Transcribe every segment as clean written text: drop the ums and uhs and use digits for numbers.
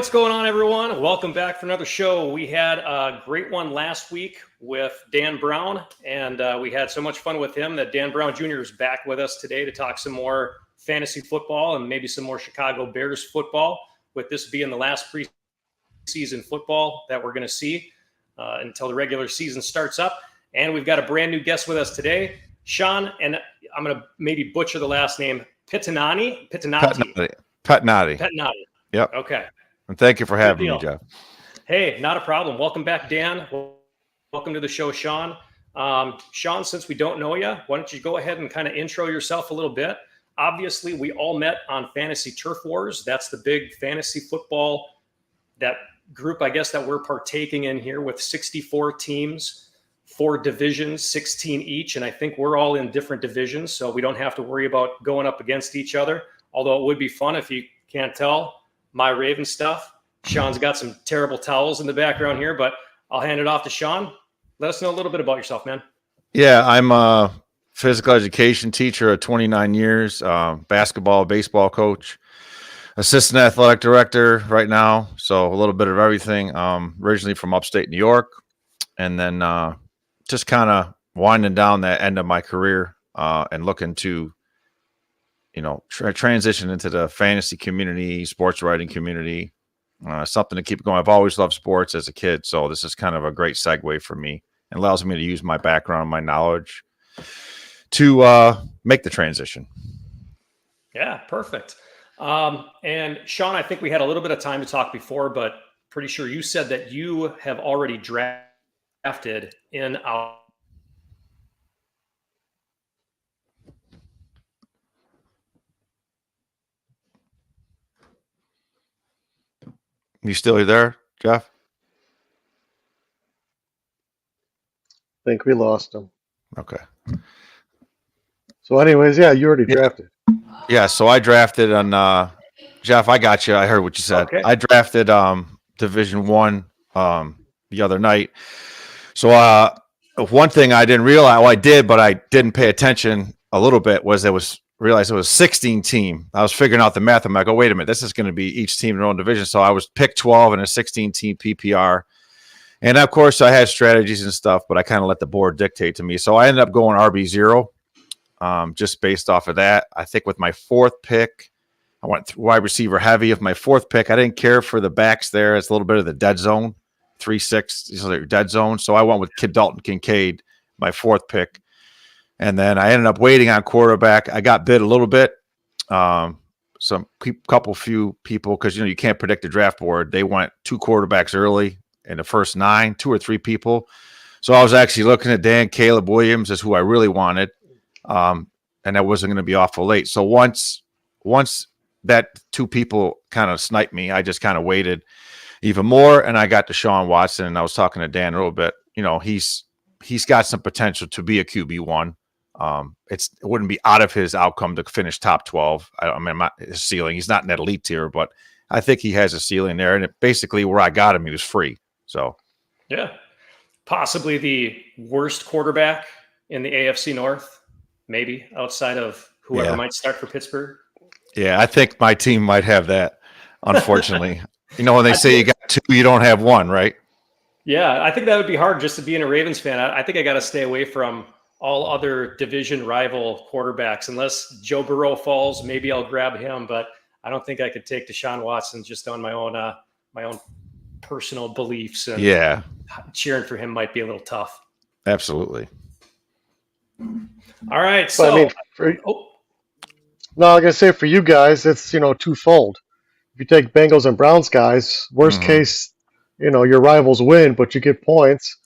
what's going on, everyone? Welcome back for another show. We had a great one last week with Dan Brown, and we had so much fun with him that Dan Brown Jr. is back with us today to talk some more fantasy football and maybe some more Chicago Bears football, with this being the last preseason football that we're going to see until the regular season starts up. And we've got a brand new guest with us today, Sean, and I'm going to maybe butcher the last name, Pettinati. Yep. Okay. And thank you for having me, Jeff. Hey, not a problem. Welcome back, Dan. Welcome to the show, Sean. Sean, since we don't know you, why don't you go ahead and kind of intro yourself a little bit? Obviously, we all met on Fantasy Turf Wars. That's the big fantasy football, that group, I guess, that we're partaking in here with 64 teams, 4 divisions, 16 each. And I think we're all in different divisions, so we don't have to worry about going up against each other. Although it would be fun if you can't tell my Raven stuff. Sean's got some terrible towels in the background here, but I'll hand it off to Sean. Let us know a little bit about yourself, man. Yeah, I'm a physical education teacher at 29 years, basketball, baseball coach, assistant athletic director right now. So a little bit of everything. Originally from upstate New York, and then just kind of winding down that end of my career and looking to transition into the fantasy community, sports writing community, something to keep going. I've always loved sports as a kid, so this is kind of a great segue for me. It allows me to use my background, my knowledge to make the transition. Yeah, perfect. And Sean, I think we had a little bit of time to talk before, but pretty sure you said that you have already drafted in our... You still there, Jeff? I think we lost him. Okay. So anyways, yeah, you already drafted. Yeah, so I drafted on Jeff, I got you. I heard what you said. Okay. I drafted Division 1 the other night. So one thing I didn't realize, well, I did, but I didn't pay attention a little bit, was realized it was 16 team. I was figuring out the math. I'm like, oh, wait a minute, this is going to be each team in their own division. So I was picked 12 in a 16 team PPR. And of course I had strategies and stuff, but I kind of let the board dictate to me. So I ended up going RB0 just based off of that. I think with my 4th pick, I went wide receiver heavy. With my 4th pick, I didn't care for the backs there. It's a little bit of the dead zone, 3-6, these are their dead zone. So I went with Dalton Kincaid, my 4th pick. And then I ended up waiting on quarterback. I got bid a little bit. Few people, because you can't predict the draft board. They went 2 quarterbacks early in the first 9, 2 or 3 people. So I was actually looking at Caleb Williams is who I really wanted, and that wasn't going to be awful late. So once that 2 people kind of sniped me, I just kind of waited even more, and I got Deshaun Watson. And I was talking to Dan a little bit. He's got some potential to be a QB1. It wouldn't be out of his outcome to finish top 12. I'm not his ceiling. He's not an elite tier, but I think he has a ceiling there. And basically where I got him, he was free. So, yeah, possibly the worst quarterback in the AFC North, maybe outside of whoever might start for Pittsburgh. Yeah, I think my team might have that, unfortunately. When they say you got 2, you don't have 1, right? Yeah, I think that would be hard just to be a Ravens fan. I think I got to stay away from all other division rival quarterbacks. Unless Joe Burrow falls, maybe I'll grab him, but I don't think I could take Deshaun Watson just on my own personal beliefs. And yeah, cheering for him might be a little tough. Absolutely. All right. So, I gotta say, for you guys, it's twofold. If you take Bengals and Browns guys, worst case, your rivals win, but you get points,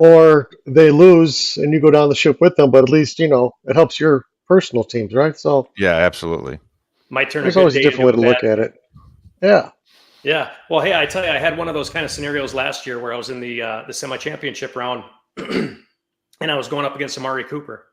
or they lose and you go down the ship with them. But at least it helps your personal teams, right? So yeah, absolutely. Might turn. There's always a different way to look at it. Yeah. Yeah. Well, hey, I tell you, I had one of those kind of scenarios last year where I was in the semi-championship round, and I was going up against Amari Cooper.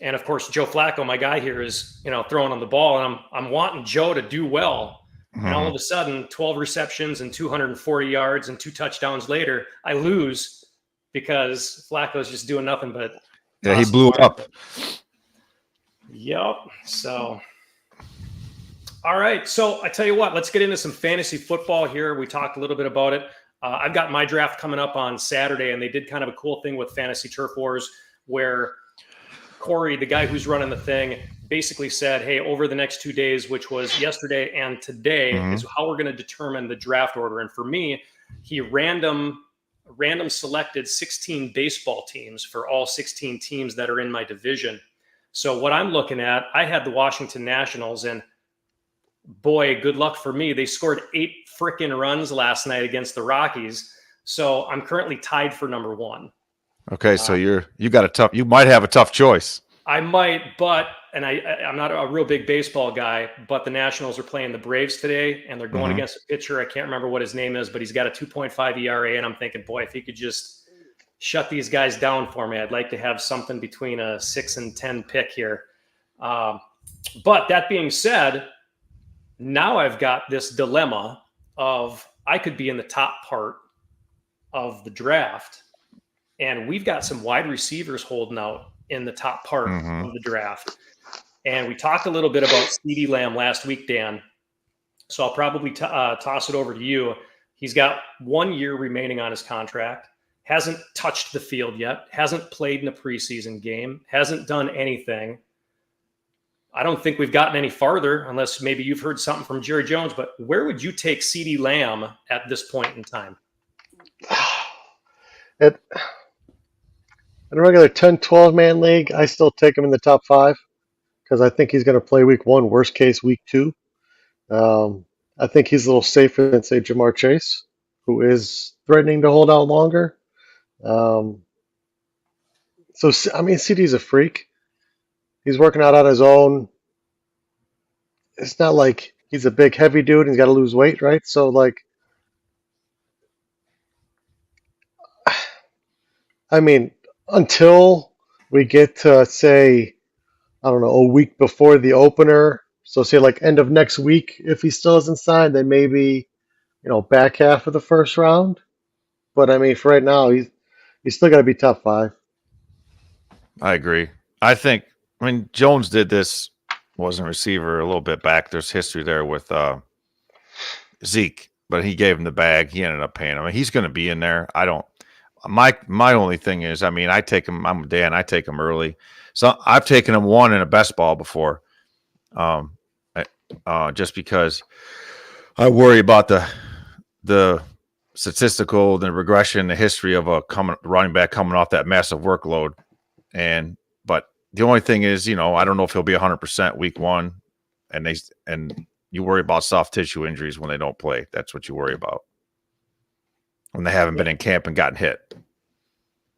And of course, Joe Flacco, my guy here, is throwing on the ball, and I'm wanting Joe to do well. And all of a sudden, 12 receptions and 240 yards and 2 touchdowns later, I lose because Flacco's just doing nothing but. Yeah, he blew up. Yep. So, All right. So I tell you what, let's get into some fantasy football here. We talked a little bit about it. I've got my draft coming up on Saturday, and they did kind of a cool thing with Fantasy Turf Wars where Corey, the guy who's running the thing, basically said, hey, over the next 2 days, which was yesterday and today, is how we're going to determine the draft order. And for me, he random selected 16 baseball teams for all 16 teams that are in my division. So what I'm looking at, I had the Washington Nationals, and boy, good luck for me. They scored 8 freaking runs last night against the Rockies. So I'm currently tied for number 1. Okay, so you might have a tough choice. I might, but I'm not a real big baseball guy, but the Nationals are playing the Braves today, and they're going against a pitcher. I can't remember what his name is, but he's got a 2.5 ERA, and I'm thinking, boy, if he could just shut these guys down for me, I'd like to have something between a 6 and 10 pick here. But that being said, now I've got this dilemma of I could be in the top part of the draft, and we've got some wide receivers holding out in the top part of the draft. And we talked a little bit about CeeDee Lamb last week, Dan. So I'll probably toss it over to you. He's got 1 year remaining on his contract, hasn't touched the field yet, hasn't played in a preseason game, hasn't done anything. I don't think we've gotten any farther unless maybe you've heard something from Jerry Jones, but where would you take CeeDee Lamb at this point in time? In a regular 10, 12-man league, I still take him in the top 5 because I think he's going to play week 1, worst case week 2. I think he's a little safer than, say, Jamar Chase, who is threatening to hold out longer. CeeDee's a freak. He's working out on his own. It's not like he's a big, heavy dude and he's got to lose weight, right? So, until we get to, say, I don't know, a week before the opener, so say like end of next week, if he still isn't signed, then maybe, back half of the first round. But for right now, he's still got to be top 5. I agree. Jones did this, wasn't a receiver a little bit back. There's history there with Zeke, but he gave him the bag. He ended up paying him. He's going to be in there. My only thing is, I take him. I'm Dan. I take him early. So I've taken him 1 in a best ball before, just because I worry about the statistical, the regression, the history of a running back coming off that massive workload. But the only thing is, I don't know if he'll be 100% week 1, and you worry about soft tissue injuries when they don't play. That's what you worry about when they haven't been in camp and gotten hit.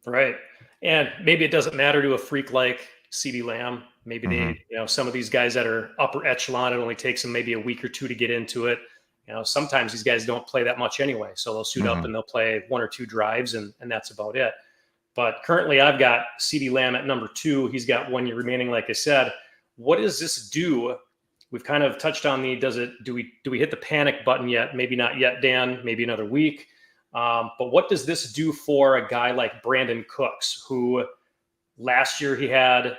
Right. And maybe it doesn't matter to a freak like CeeDee Lamb. Maybe they, some of these guys that are upper echelon, it only takes them maybe a week or 2 to get into it. Sometimes these guys don't play that much anyway. So they'll suit up and they'll play 1 or 2 drives and that's about it. But currently I've got CeeDee Lamb at number 2. He's got 1 year remaining, like I said. What does this do? We've kind of touched on do we hit the panic button yet? Maybe not yet, Dan, maybe another week. But what does this do for a guy like Brandon Cooks, who last year he had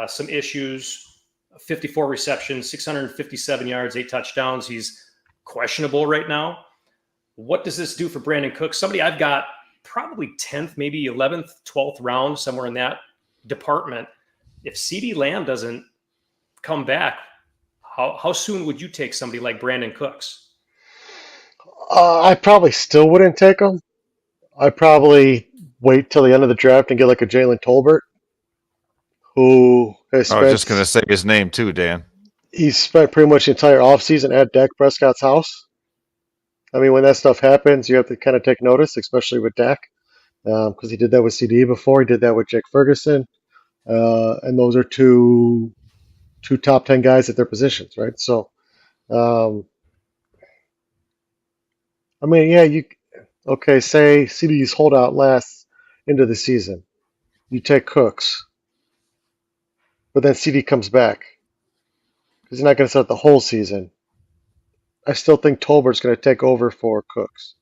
some issues, 54 receptions, 657 yards, 8 touchdowns. He's questionable right now. What does this do for Brandon Cooks? Somebody I've got probably 10th, maybe 11th, 12th round, somewhere in that department. If CeeDee Lamb doesn't come back, how soon would you take somebody like Brandon Cooks? I probably still wouldn't take him. I'd probably wait till the end of the draft and get like a Jalen Tolbert, who has spent. I was just going to say his name too, Dan. He's spent pretty much the entire offseason at Dak Prescott's house. When that stuff happens, you have to kind of take notice, especially with Dak, because he did that with CD before. He did that with Jake Ferguson, and those are two top 10 guys at their positions, right? So, say CD's holdout lasts into the season. You take Cooks, but then CD comes back because he's not going to start the whole season. I still think Tolbert's going to take over for Cooks.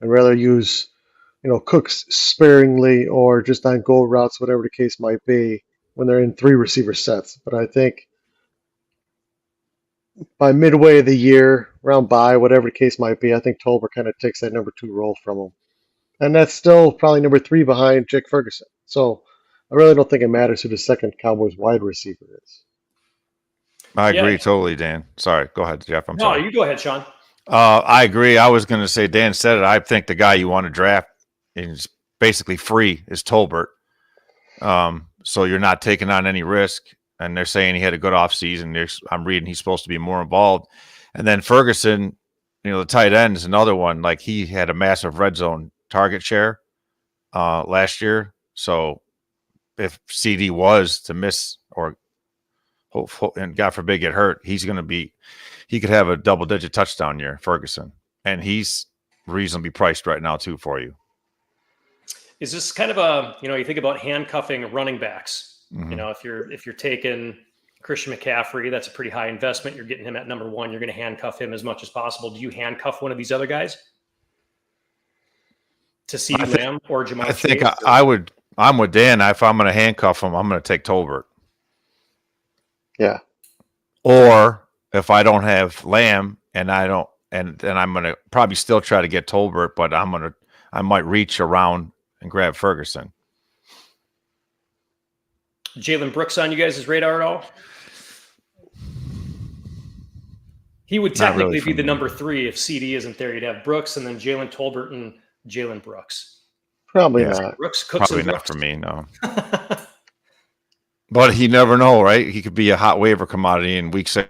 I'd rather use, Cooks sparingly or just on go routes, whatever the case might be, when they're in 3 receiver sets. But I think, if CeeDee's holdout lasts into the season, you take Cooks, but then CD comes back because he's not going to start the whole season. I still think Tolbert's going to take over for Cooks. I'd rather use, Cooks sparingly or just on go routes, whatever the case might be, when they're in 3 receiver sets. But I think by midway of the year, around bye, whatever the case might be, I think Tolbert kind of takes that number 2 role from him. And that's still probably number 3 behind Jake Ferguson. So I really don't think it matters who the second Cowboys wide receiver is. I Yeah. agree totally, Dan. Sorry. Go ahead, Jeff. I'm No, sorry. you go ahead, Sean. I agree. I was going to say, Dan said it. I think the guy you want to draft is basically free is Tolbert. So you're not taking on any risk. And they're saying he had a good offseason. I'm reading he's supposed to be more involved. And then Ferguson, the tight end is another one. Like he had a massive red zone target share last year. So if CD was to miss or and God forbid get hurt, he could have a double-digit touchdown year, Ferguson. And he's reasonably priced right now too for you. Is this kind of you think about handcuffing running backs? Mm-hmm. If you're taking Christian McCaffrey, that's a pretty high investment. You're getting him at number 1. You're going to handcuff him as much as possible. Do you handcuff one of these other guys to CeeDee Lamb or Jamar I think Chase? I would. I'm with Dan. If I'm going to handcuff him, I'm going to take Tolbert. Yeah. Or if I don't have Lamb and I don't, and then I'm going to probably still try to get Tolbert, but I might reach around and grab Ferguson. Jalen Brooks on you guys' radar at all? He would technically be the number 3 if CD isn't there. You'd have Brooks and then Jalen Tolbert and Jalen Brooks. Probably not. Brooks, Cooks, Probably and not for me, no. But you never know, right? He could be a hot waiver commodity in week 6.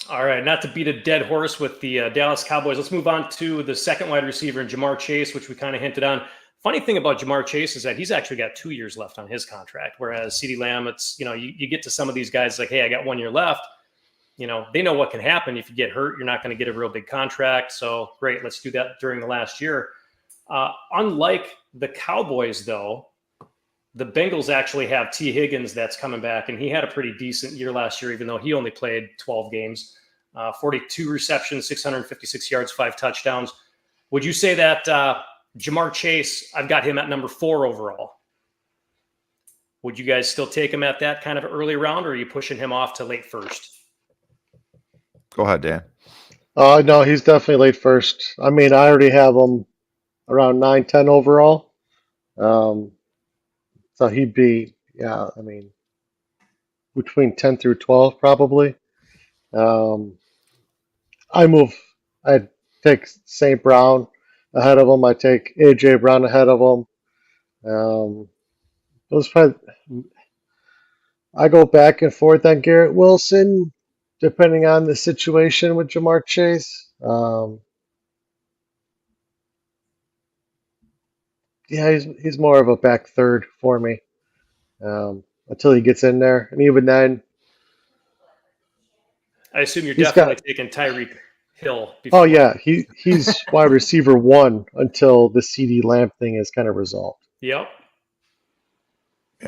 All right, not to beat a dead horse with the Dallas Cowboys, let's move on to the second wide receiver, Jamar Chase, which we kind of hinted on. Funny thing about Jamar Chase is that he's actually got 2 years left on his contract, whereas CeeDee Lamb, it's, you get to some of these guys like, hey, I got 1 year left. They know what can happen. If you get hurt, you're not going to get a real big contract. So great, let's do that during the last year. Unlike the Cowboys, though, the Bengals actually have T. Higgins that's coming back, and he had a pretty decent year last year, even though he only played 12 games, 42 receptions, 656 yards, 5 touchdowns. Would you say that Jamar Chase, I've got him at number 4 overall? Would you guys still take him at that kind of early round, or are you pushing him off to late first? Go ahead, Dan. No, he's definitely late first. I mean, I already have him around 9, 10 overall. So he'd be, between 10 through 12 probably. I'd take St. Brown ahead of him. I'd take A.J. Brown ahead of him. I go back and forth on Garrett Wilson, depending on the situation with Jamar Chase. He's more of a back third for me until he gets in there. And even then, I assume you're definitely taking Tyreek Hill. Oh, yeah. He's wide receiver 1 until the CeeDee Lamb thing is kind of resolved. Yep.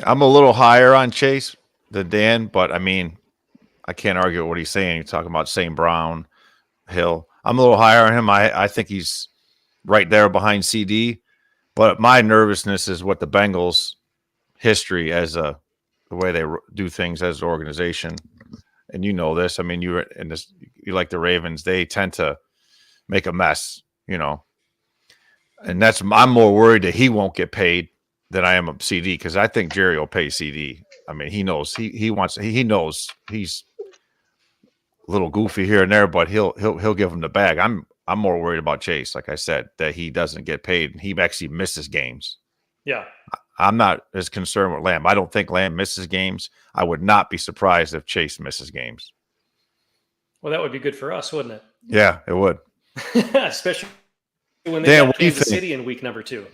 I'm a little higher on Chase than Dan, but I mean, I can't argue with what he's saying. You're talking about St. Brown, Hill. I'm a little higher on him. I think he's right there behind CD. But my nervousness is what the Bengals' history as the way they do things as an organization. And you know this. I mean, you like the Ravens. They tend to make a mess, And I'm more worried that he won't get paid than I am of CD, because I think Jerry will pay CD. I mean, he knows he knows he's a little goofy here and there, but he'll give him the bag. I'm more worried about Chase, like I said, that he doesn't get paid and he actually misses games. Yeah. I'm not as concerned with Lamb. I don't think Lamb misses games. I would not be surprised if Chase misses games. Well, that would be good for us, wouldn't it? Yeah, it would. Especially when they got Kansas think? City in week number 2.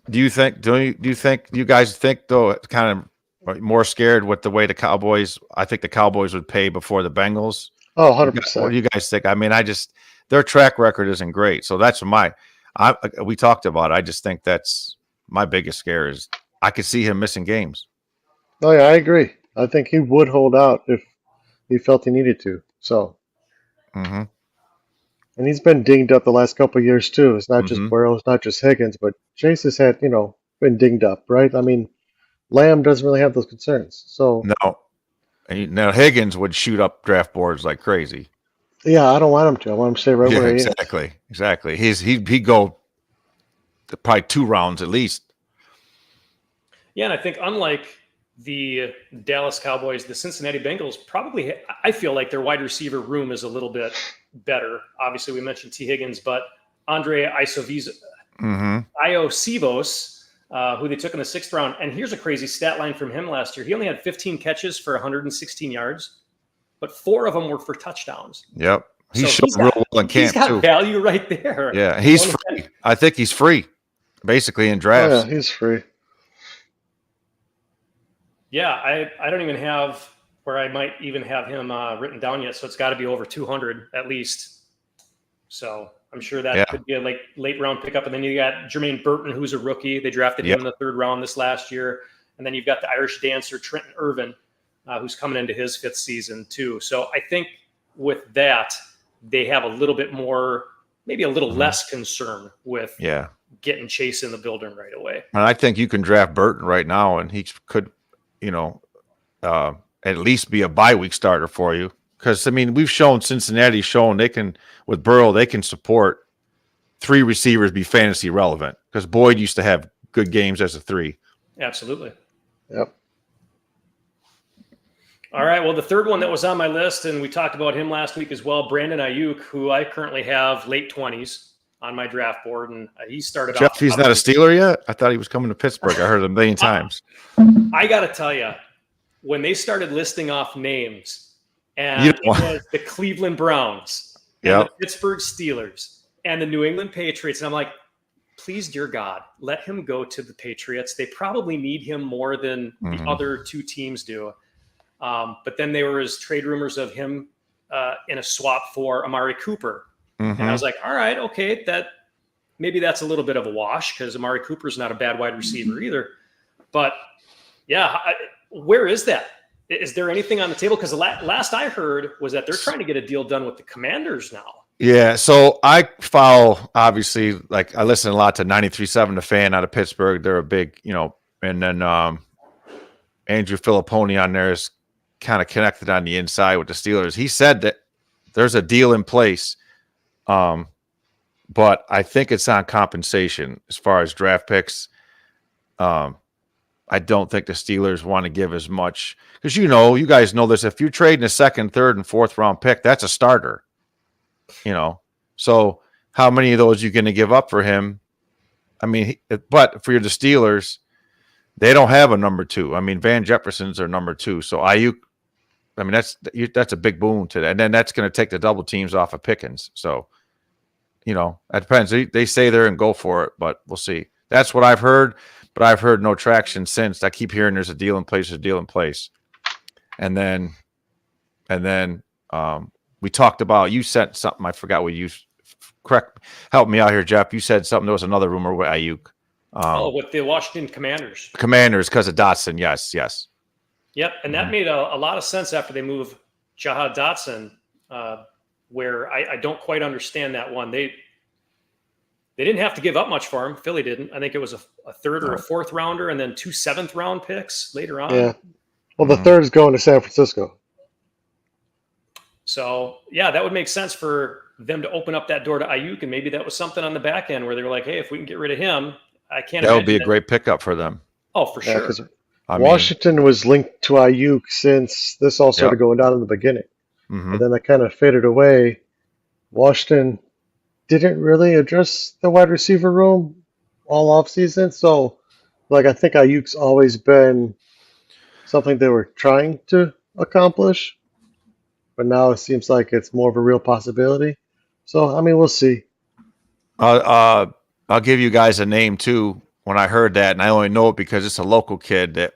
Do you guys think though, it's kind of more scared with the way the Cowboys, I think the Cowboys would pay before the Bengals? Oh, 100%. What do you guys think? I mean, their track record isn't great. So that's we talked about. I just think that's my biggest scare is I could see him missing games. Oh, yeah, I agree. I think he would hold out if he felt he needed to. So, and he's been dinged up the last couple of years too. It's not just Burrow, it's not just Higgins, but Chase has had, been dinged up, right? I mean, Lamb doesn't really have those concerns. So No. And now Higgins would shoot up draft boards like crazy. yeah, I don't want him to. I want him to stay right Yeah, where he is. exactly. He'd go probably 2 rounds at least. Yeah, and I think unlike the Dallas Cowboys, the Cincinnati Bengals probably, I feel like their wide receiver room is a little bit better. Obviously, we mentioned T. Higgins, but Andre Iosivos, who they took in the 6th round. And here's a crazy stat line from him last year. He only had 15 catches for 116 yards, but 4 of them were for touchdowns. Yep. He So showed real well in He's camp got too. value right there. Yeah, he's free. I think he's free, basically in Oh, drafts. yeah, he's free. Yeah, I don't even have where I might even have him written down yet. So it's got to be over 200 at least. So I'm sure that could be a late round pickup. And then you got Jermaine Burton, who's a rookie. They drafted him in the 3rd round this last year. And then you've got the Irish dancer, Trenton Irvin, who's coming into his 5th season too. So I think with that, they have a little bit more, maybe a little less concern with getting Chase in the building right away. And I think you can draft Burton right now, and he could, at least be a bye week starter for you. Because, I mean, we've shown Cincinnati's shown they can, with Burrow, they can support 3 receivers be fantasy relevant. Because Boyd used to have good games as a 3. Absolutely. Yep. All right. Well, the 3rd one that was on my list, and we talked about him last week as well, Brandon Ayuk, who I currently have late 20s on my draft board, and he started Jeff, off. he's not a Steeler yet? I thought he was coming to Pittsburgh. I heard it a million times. I got to tell you, when they started listing off names, and it was the Cleveland Browns, and the Pittsburgh Steelers, and the New England Patriots, and I'm like, please, dear God, let him go to the Patriots. They probably need him more than the other 2 teams do. But then there was trade rumors of him in a swap for Amari Cooper. And I was like, all right, okay, maybe that's a little bit of a wash because Amari Cooper is not a bad wide receiver either. But yeah, where is that? Is there anything on the table? Because the last I heard was that they're trying to get a deal done with the Commanders now. Yeah, so I follow, obviously, like I listen a lot to 93.7 The Fan out of Pittsburgh. They're a big, and then Andrew Filipponi on there is kind of connected on the inside with the Steelers. He said that there's a deal in place, but I think it's on compensation as far as draft picks. I don't think the Steelers want to give as much because you guys know this. If you're trading a 2nd, 3rd, and 4th round pick, that's a starter. So how many of those are you going to give up for him? I mean, but for the Steelers, they don't have a number 2. I mean, Van Jefferson's their number 2. So Ayuk, I mean, that's a big boon to that. And then that's going to take the double teams off of Pickens. So, that depends. They say they're and go for it, but we'll see. That's what I've heard, but I've heard no traction since. I keep hearing there's a deal in place, And then we talked about, you said something, I forgot what you help me out here, Jeff. You said something, there was another rumor with Ayuk. With the Washington Commanders. Commanders because of Dotson, yes. Yep, and that made a lot of sense after they moved Jahan Dotson, where I don't quite understand that one. They didn't have to give up much for him. Philly didn't. I think it was a 3rd or a 4th rounder and then 2 7th round picks later on. Yeah. Well, the 3rd is going to San Francisco. So, yeah, that would make sense for them to open up that door to Ayuk, and maybe that was something on the back end where they were like, hey, if we can get rid of him, I can't. That would be a great pickup for them. Oh, for sure. Washington was linked to Ayuk since this all started going down in the beginning. And then that kind of faded away. Washington didn't really address the wide receiver room all offseason. So, I think Ayuk's always been something they were trying to accomplish. But now it seems like it's more of a real possibility. So, I mean, we'll see. I'll give you guys a name, too, when I heard that. And I only know it because it's a local kid that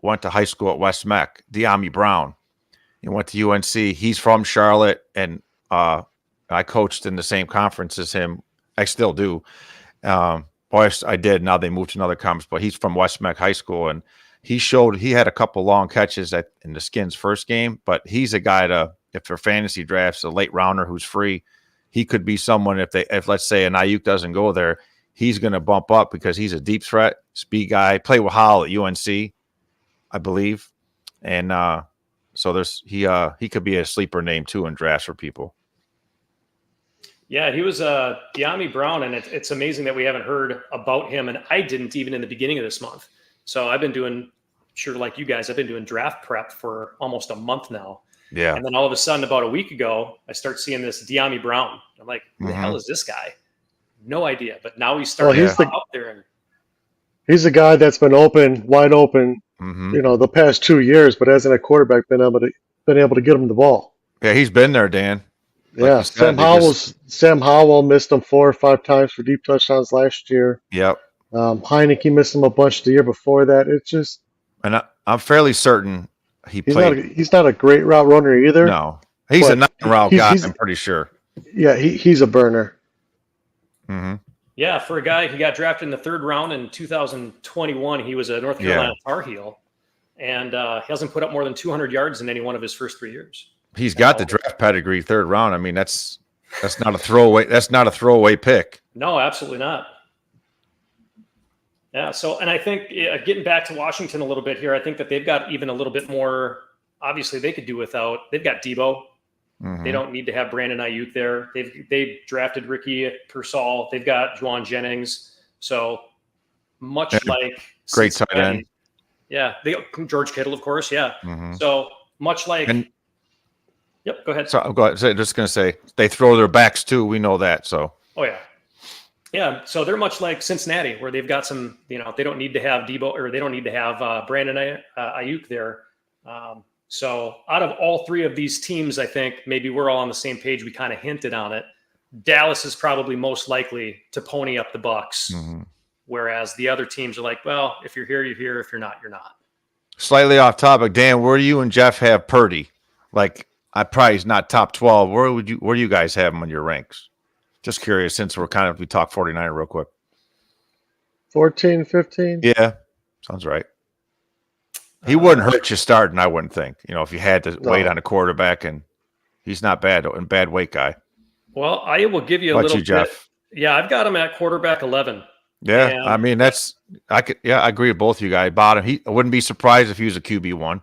went to high school at West Meck, De'Ami Brown. He went to UNC. He's from Charlotte, and I coached in the same conference as him. I still do. I did. Now they moved to another conference, but he's from West Meck High School, and he had a couple long catches in the Skins' first game, but he's a guy if for fantasy drafts, a late rounder who's free, he could be someone if let's say an Ayuk doesn't go there, he's going to bump up because he's a deep threat, speed guy, play with Howell at UNC. I believe, and so he could be a sleeper name too in drafts for people. Yeah, he was De'Ami Brown, and it's amazing that we haven't heard about him, and I didn't even in the beginning of this month. So I've been doing, sure, like you guys, I've been doing draft prep for almost a month now. Yeah, And then all of a sudden, about a week ago, I start seeing this De'Ami Brown. I'm like, who the hell is this guy? No idea. But now he's starting to pop up there. And he's a guy that's been wide open, the past 2 years, but hasn't a quarterback been able to get him the ball. Yeah, he's been there, Dan. Yeah, Sam Howell missed him 4 or 5 times for deep touchdowns last year. Yep. Heineke missed him a bunch the year before that. It's just, and I'm fairly certain he's played. He's not a great route runner either. No, he's a route guy. I'm pretty sure. Yeah, he's a burner. Mm-hmm. Yeah, for a guy who got drafted in the 3rd round in 2021, he was a North Carolina Tar Heel, and he hasn't put up more than 200 yards in any one of his first 3 years. He's got the draft pedigree, 3rd round. I mean, that's not a throwaway. That's not a throwaway pick. No, absolutely not. Yeah. So, and I think getting back to Washington a little bit here, I think that they've got even a little bit more. Obviously, they could do without. They've got Debo. Mm-hmm. They don't need to have Brandon Ayuk there. They've drafted Ricky Pearsall. They've got Juwan Jennings. So much like great tight end. Yeah, George Kittle, of course. Yeah. Mm-hmm. So much like. Yep, go ahead. So I'm just going to say they throw their backs too. We know that. So. Oh yeah, yeah. So they're much like Cincinnati, where they've got some. They don't need to have Debo, or they don't need to have Brandon Ayuk there. So out of all 3 of these teams, I think maybe we're all on the same page. We kind of hinted on it. Dallas is probably most likely to pony up the Bucs, whereas the other teams are like, well, if you're here, you're here. If you're not, you're not. Slightly off topic, Dan. Where do you and Jeff have Purdy? Like. I probably is not top 12. Where do you guys have him on your ranks? Just curious, since we talk 49 real quick. 14, 15? Yeah, sounds right. He wouldn't hurt you starting, I wouldn't think. If you had to wait on a quarterback, and he's not bad weight guy. Well, I will give you a little bit. Jeff? Yeah, I've got him at quarterback 11. Yeah, and I mean I agree with both you guys. I wouldn't be surprised if he was a QB1.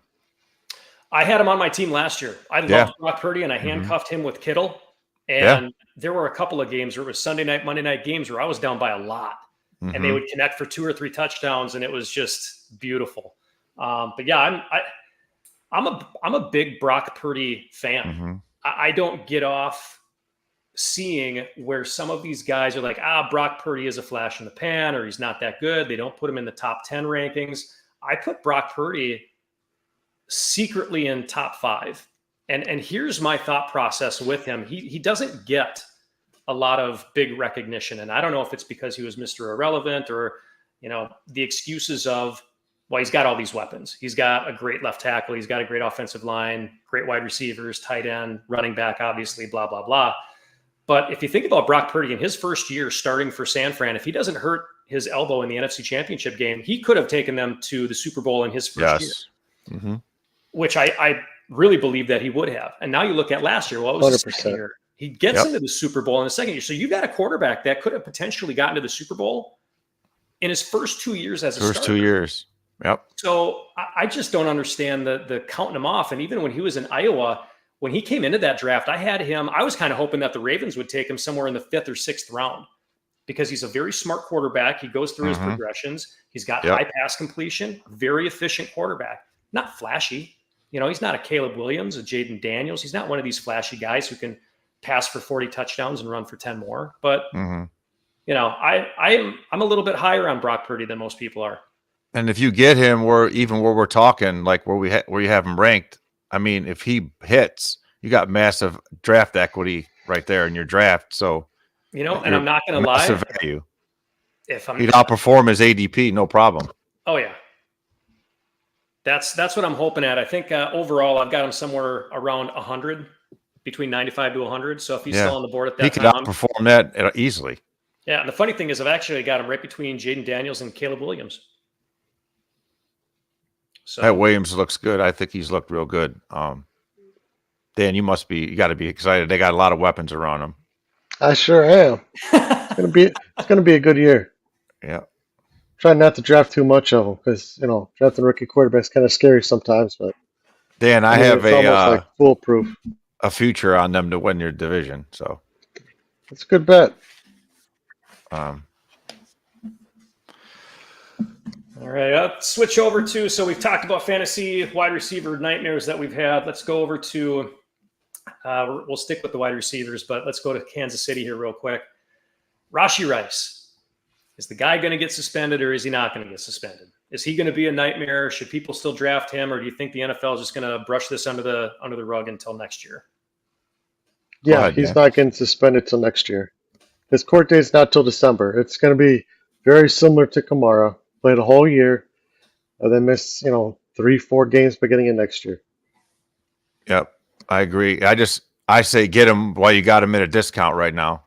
I had him on my team last year. I loved Brock Purdy, and I handcuffed him with Kittle. And there were a couple of games where it was Sunday night, Monday night games where I was down by a lot. And they would connect for 2 or 3 touchdowns, and it was just beautiful. But yeah, I'm a big Brock Purdy fan. I don't get off seeing where some of these guys are like, Brock Purdy is a flash in the pan, or he's not that good. They don't put him in the top 10 rankings. I put Brock Purdy secretly in top 5. And here's my thought process with him. He doesn't get a lot of big recognition. And I don't know if it's because he was Mr. Irrelevant or, the excuses of, well, he's got all these weapons. He's got a great left tackle. He's got a great offensive line, great wide receivers, tight end, running back, obviously, blah, blah, blah. But if you think about Brock Purdy in his first year starting for San Fran, if he doesn't hurt his elbow in the NFC Championship game, he could have taken them to the Super Bowl in his first year. Which I really believe that he would have. And now you look at last year. Well, it was the second year. He gets into the Super Bowl in the second year. So you've got a quarterback that could have potentially gotten to the Super Bowl in his first 2 years as a starter. First 2 years. Yep. So I just don't understand the counting him off. And even when he was in Iowa, when he came into that draft, I was kind of hoping that the Ravens would take him somewhere in the 5th or 6th round, because he's a very smart quarterback. He goes through his progressions. He's got high pass completion, very efficient quarterback, not flashy. He's not a Caleb Williams, a Jaden Daniels. He's not one of these flashy guys who can pass for 40 touchdowns and run for 10 more. But, I'm a little bit higher on Brock Purdy than most people are. And if you get him where we're talking, like where you have him ranked, I mean, if he hits, you got massive draft equity right there in your draft. So, and I'm not going to lie. Value. He'd outperform his ADP, no problem. Oh, yeah. That's what I'm hoping at. I think overall I've got him somewhere around 100, between 95 to 100. So if he's still on the board at that time, he could outperform that easily. Yeah, and the funny thing is I've actually got him right between Jaden Daniels and Caleb Williams. So that Williams looks good. I think he's looked real good. Dan, you got to be excited. They got a lot of weapons around him. I sure am. It's gonna be a good year. Yeah. try not to draft too much of them because drafting rookie quarterbacks kind of scary sometimes. But Dan, I I mean, have it's almost like foolproof. a future on them to win your division. So, It's a good bet. um, All right, let's switch over to, so we've talked about fantasy wide receiver nightmares that we've had. Let's go over to, we'll stick with the wide receivers, but let's go to Kansas City here real quick. Rashee Rice, is the guy going to get suspended or is he not going to get suspended? Is he going to be a nightmare? Should people still draft him, or do you think the NFL is just going to brush this under the rug until next year? Yeah, ahead, he's Dan. not getting suspended till next year. His court date's not till December. It's going to be very similar to Kamara. Played a whole year, and then miss 3-4 games beginning of next year. yep, I agree. I say get him while you got him at a discount right now.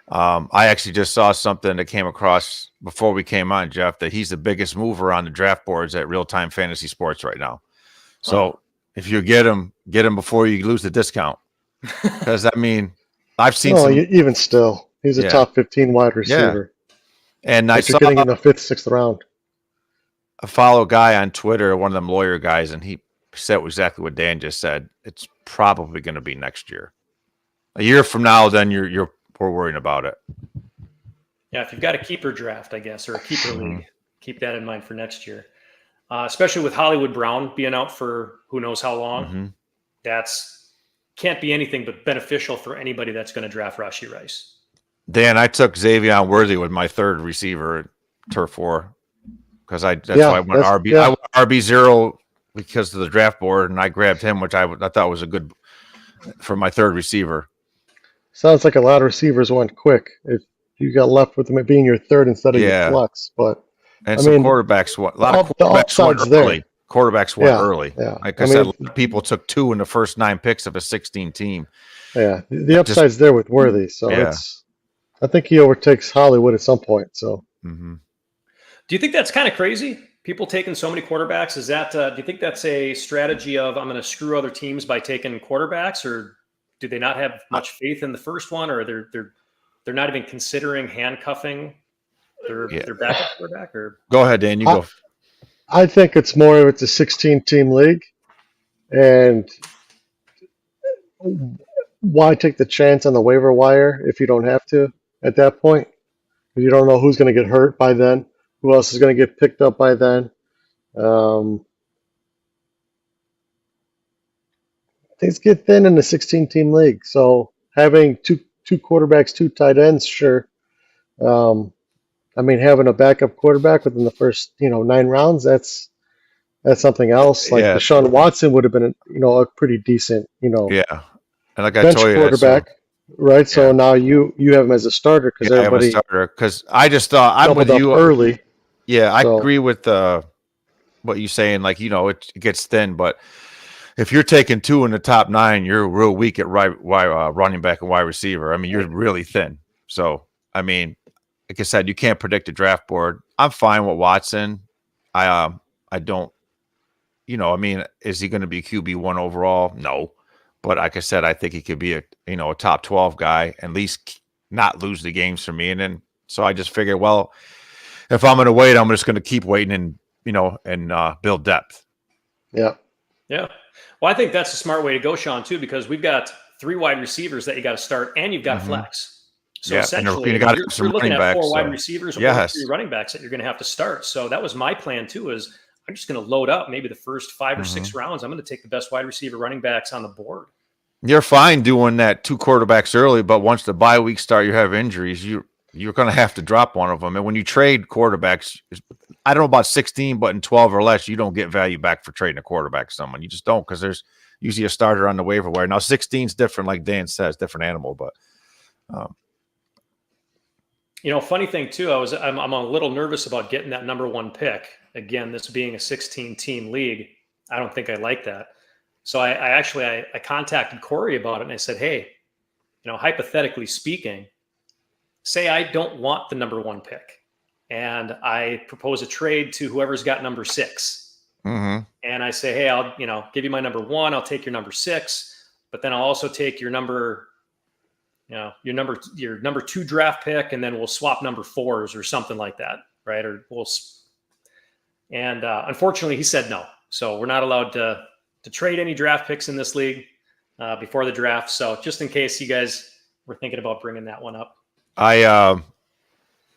I actually just saw something that came across before we came on, Jeff, that he's the biggest mover on the draft boards at Real Time Fantasy Sports right now. So if you get him before you lose the discount. Because I mean, I've seen No, some, even still, he's a Yeah. top 15 wide receiver. and I But you're saw getting in the 5th, 6th round. I follow a guy on Twitter, one of them lawyer guys, and he said exactly what Dan just said. It's probably going to be next year. A year from now, then we're worrying about it. Yeah, if you've got a keeper draft, I guess, or a keeper Mhm. league, keep that in mind for next year. Especially with Hollywood Brown being out for who knows how long. Mhm. That's can't be anything but beneficial for anybody that's going to draft Rashee Rice. Dan, I took Xavier Worthy with my third receiver at Turf War because that's Yeah, why I went RB. yeah. I went RB0 because of the draft board, and I grabbed him, which I thought was a good for my third receiver. Sounds like a lot of receivers went quick. If you got left with him being your third instead of Yeah. your flex, but And I some mean, quarterbacks, a lot of the quarterbacks went upside's there. early. Quarterbacks went Yeah, early. yeah. Like I said, a lot of people took 2 in the first 9 picks of a 16 team. Yeah, the upside's there with Worthy, so Yeah. I think he overtakes Hollywood at some point. So Mm-hmm. Do you think that's kind of crazy? People taking so many quarterbacks, is that? Do you think that's a strategy of I'm going to screw other teams by taking quarterbacks, or do they not have much faith in the first one, or they're not even considering handcuffing their backup quarterback? Or Go ahead, Dan. You go. I think it's more it's a 16-team league, and why take the chance on the waiver wire if you don't have to at that point? You don't know who's going to get hurt by then, who else is going to get picked up by then. Things get thin in the 16-team league, so having two quarterbacks, 2 tight ends, sure. I mean, having a backup quarterback within the first 9 rounds, that's something else. Like Yeah. Deshaun Watson would have been a pretty decent Yeah. And like I bench told you, quarterback, right? So yeah. now you have him as a starter because everybody because I just thought I'm with doubled up you early. Yeah, I So- agree with what you're saying. Like it gets thin, but if you're taking 2 in the top 9, you're real weak at running back and wide receiver. I mean, you're really thin. So I mean, like I said, you can't predict a draft board. I'm fine with Watson. I don't. I mean, is he going to be QB1 overall? No. But like I said, I think he could be a top 12 guy, at least not lose the games for me. And then so I just figured, well, if I'm going to wait, I'm just going to keep waiting and build depth. Yeah. Yeah. Well, I think that's a smart way to go, Sean, too, because we've got 3 wide receivers that you got to start, and you've got Mhm. flex. So Yeah, and essentially, you got you're some looking running at 4 backs, wide so- receivers or Yes. 3 running backs that you're going to have to start. So that was my plan, too, is I'm just going to load up maybe the first 5 or 6 rounds. I'm going to take the best wide receiver running backs on the board. You're fine doing that 2 quarterbacks early, but once the bye week start, you have injuries. You're going to have to drop one of them. And when you trade quarterbacks, I don't know about 16, but in 12 or less, you don't get value back for trading a quarterback to someone. You just don't, because there's usually a starter on the waiver wire. Now 16 is different, like Dan says, different animal, but Funny thing too, I'm a little nervous about getting that number 1 pick. Again, this being a 16-team league, I don't think I like that. So I contacted Corey about it, and I said, hey, hypothetically speaking, say I don't want the number 1 pick, and I propose a trade to whoever's got number 6. mhm. And I say, hey, I'll give you my number 1, I'll take your number 6, but then I'll also take your number 2 draft pick, and then we'll swap number 4s or something like that. right? And unfortunately, he said no. So we're not allowed to trade any draft picks in this league before the draft. So just in case you guys were thinking about bringing that one up.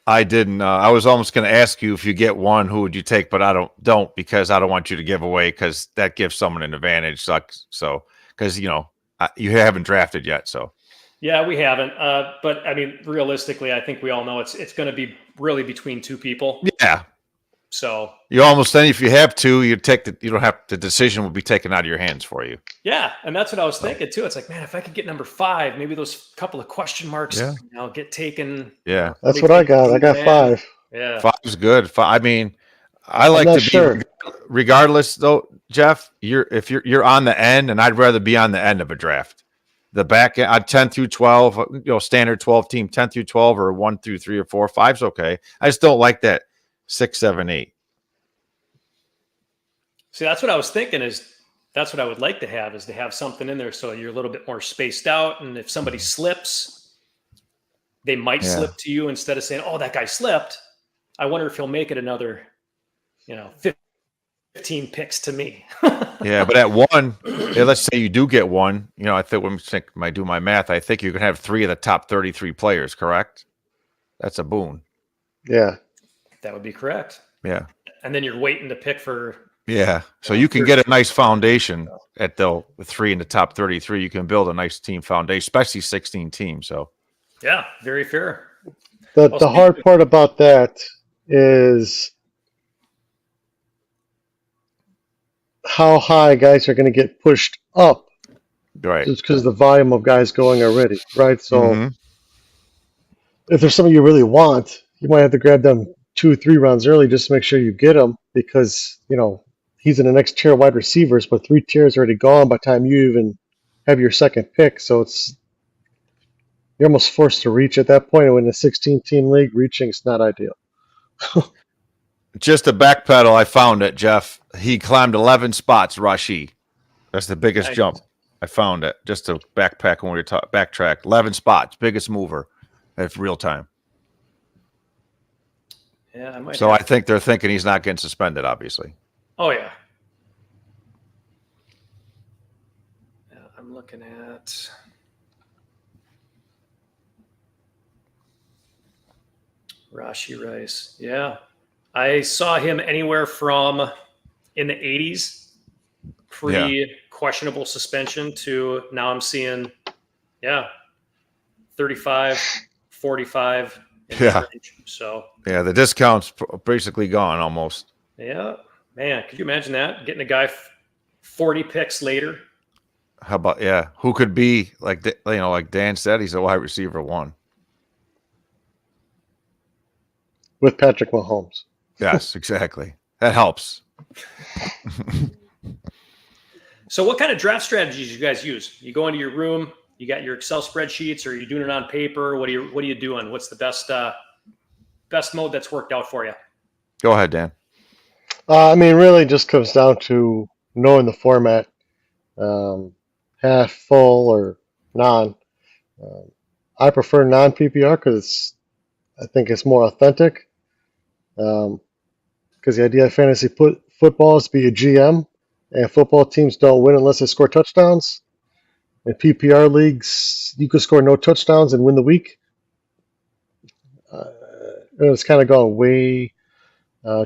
I didn't. I was almost going to ask you if you get one, who would you take? But I don't because I don't want you to give away because that gives someone an advantage. So because you haven't drafted yet. So yeah, we haven't. But I mean, realistically, I think we all know it's going to be really between two people. yeah. So You almost then, if you have to, you don't have the decision will be taken out of your hands for you. yeah, and that's what I was thinking too. It's like, man, if I could get number 5, maybe those couple of question marks, get taken. Yeah, That's what I got. I got 5. Yeah, 5's good. I mean, I like to be sure. regardless though, Jeff. You're on the end, and I'd rather be on the end of a draft. The back end, 10 through 12, standard 12 team, 10 through 12, or 1 through 3 or 4. 5's okay. I just don't like that 6, 7, 8. See, that's what I was thinking that's what I would like to have something in there so you're a little bit more spaced out. And if somebody slips, they might slip to you instead of saying, oh, that guy slipped. I wonder if he'll make it another, 15 picks to me. Yeah, but at 1, let's say you do get 1. I think when I do my math, I think you can have 3 of the top 33 players, correct? That's a boon. Yeah. That would be correct. Yeah. And then you're waiting to pick for. Yeah. So you can get a nice foundation at the 3 in the top 33. You can build a nice team foundation, especially 16 teams. So, yeah, very fair. The hard part about that is how high guys are going to get pushed up. right. Just because of the volume of guys going already, right? So if there's something you really want, you might have to grab them 2 or 3 rounds early just to make sure you get him because, he's in the next tier of wide receivers, but 3 tiers already gone by the time you even have your second pick. So you're almost forced to reach at that point. And in a 16-team league, reaching is not ideal. Just a backpedal, I found it, Jeff. He climbed 11 spots, Rashi. That's the biggest Nice. jump. I found it. Just to backpack when we were backtrack. 11 spots, biggest mover at real time. Yeah, I might. So I think they're thinking he's not getting suspended, obviously. Oh, yeah. I'm looking at. Rashi Rice. Yeah. I saw him anywhere from in the 80s, questionable suspension, to now I'm seeing, 35, 45. Yeah. So, yeah, the discount's basically gone almost. Yeah. Man, could you imagine that? Getting a guy 40 picks later. How about, who could be, like Dan said, he's a wide receiver 1. With Patrick Mahomes. Yes, exactly. That helps. So what kind of draft strategies you guys use? You go into your room, you got your Excel spreadsheets, or are you doing it on paper? What are you doing? What's the best mode that's worked out for you? Go ahead, Dan. Really just comes down to knowing the format, half, full, or non. I prefer non-PPR because I think it's more authentic. Because the idea of fantasy football is to be a GM, and football teams don't win unless they score touchdowns. In PPR leagues, you could score no touchdowns and win the week. It's kind of gone way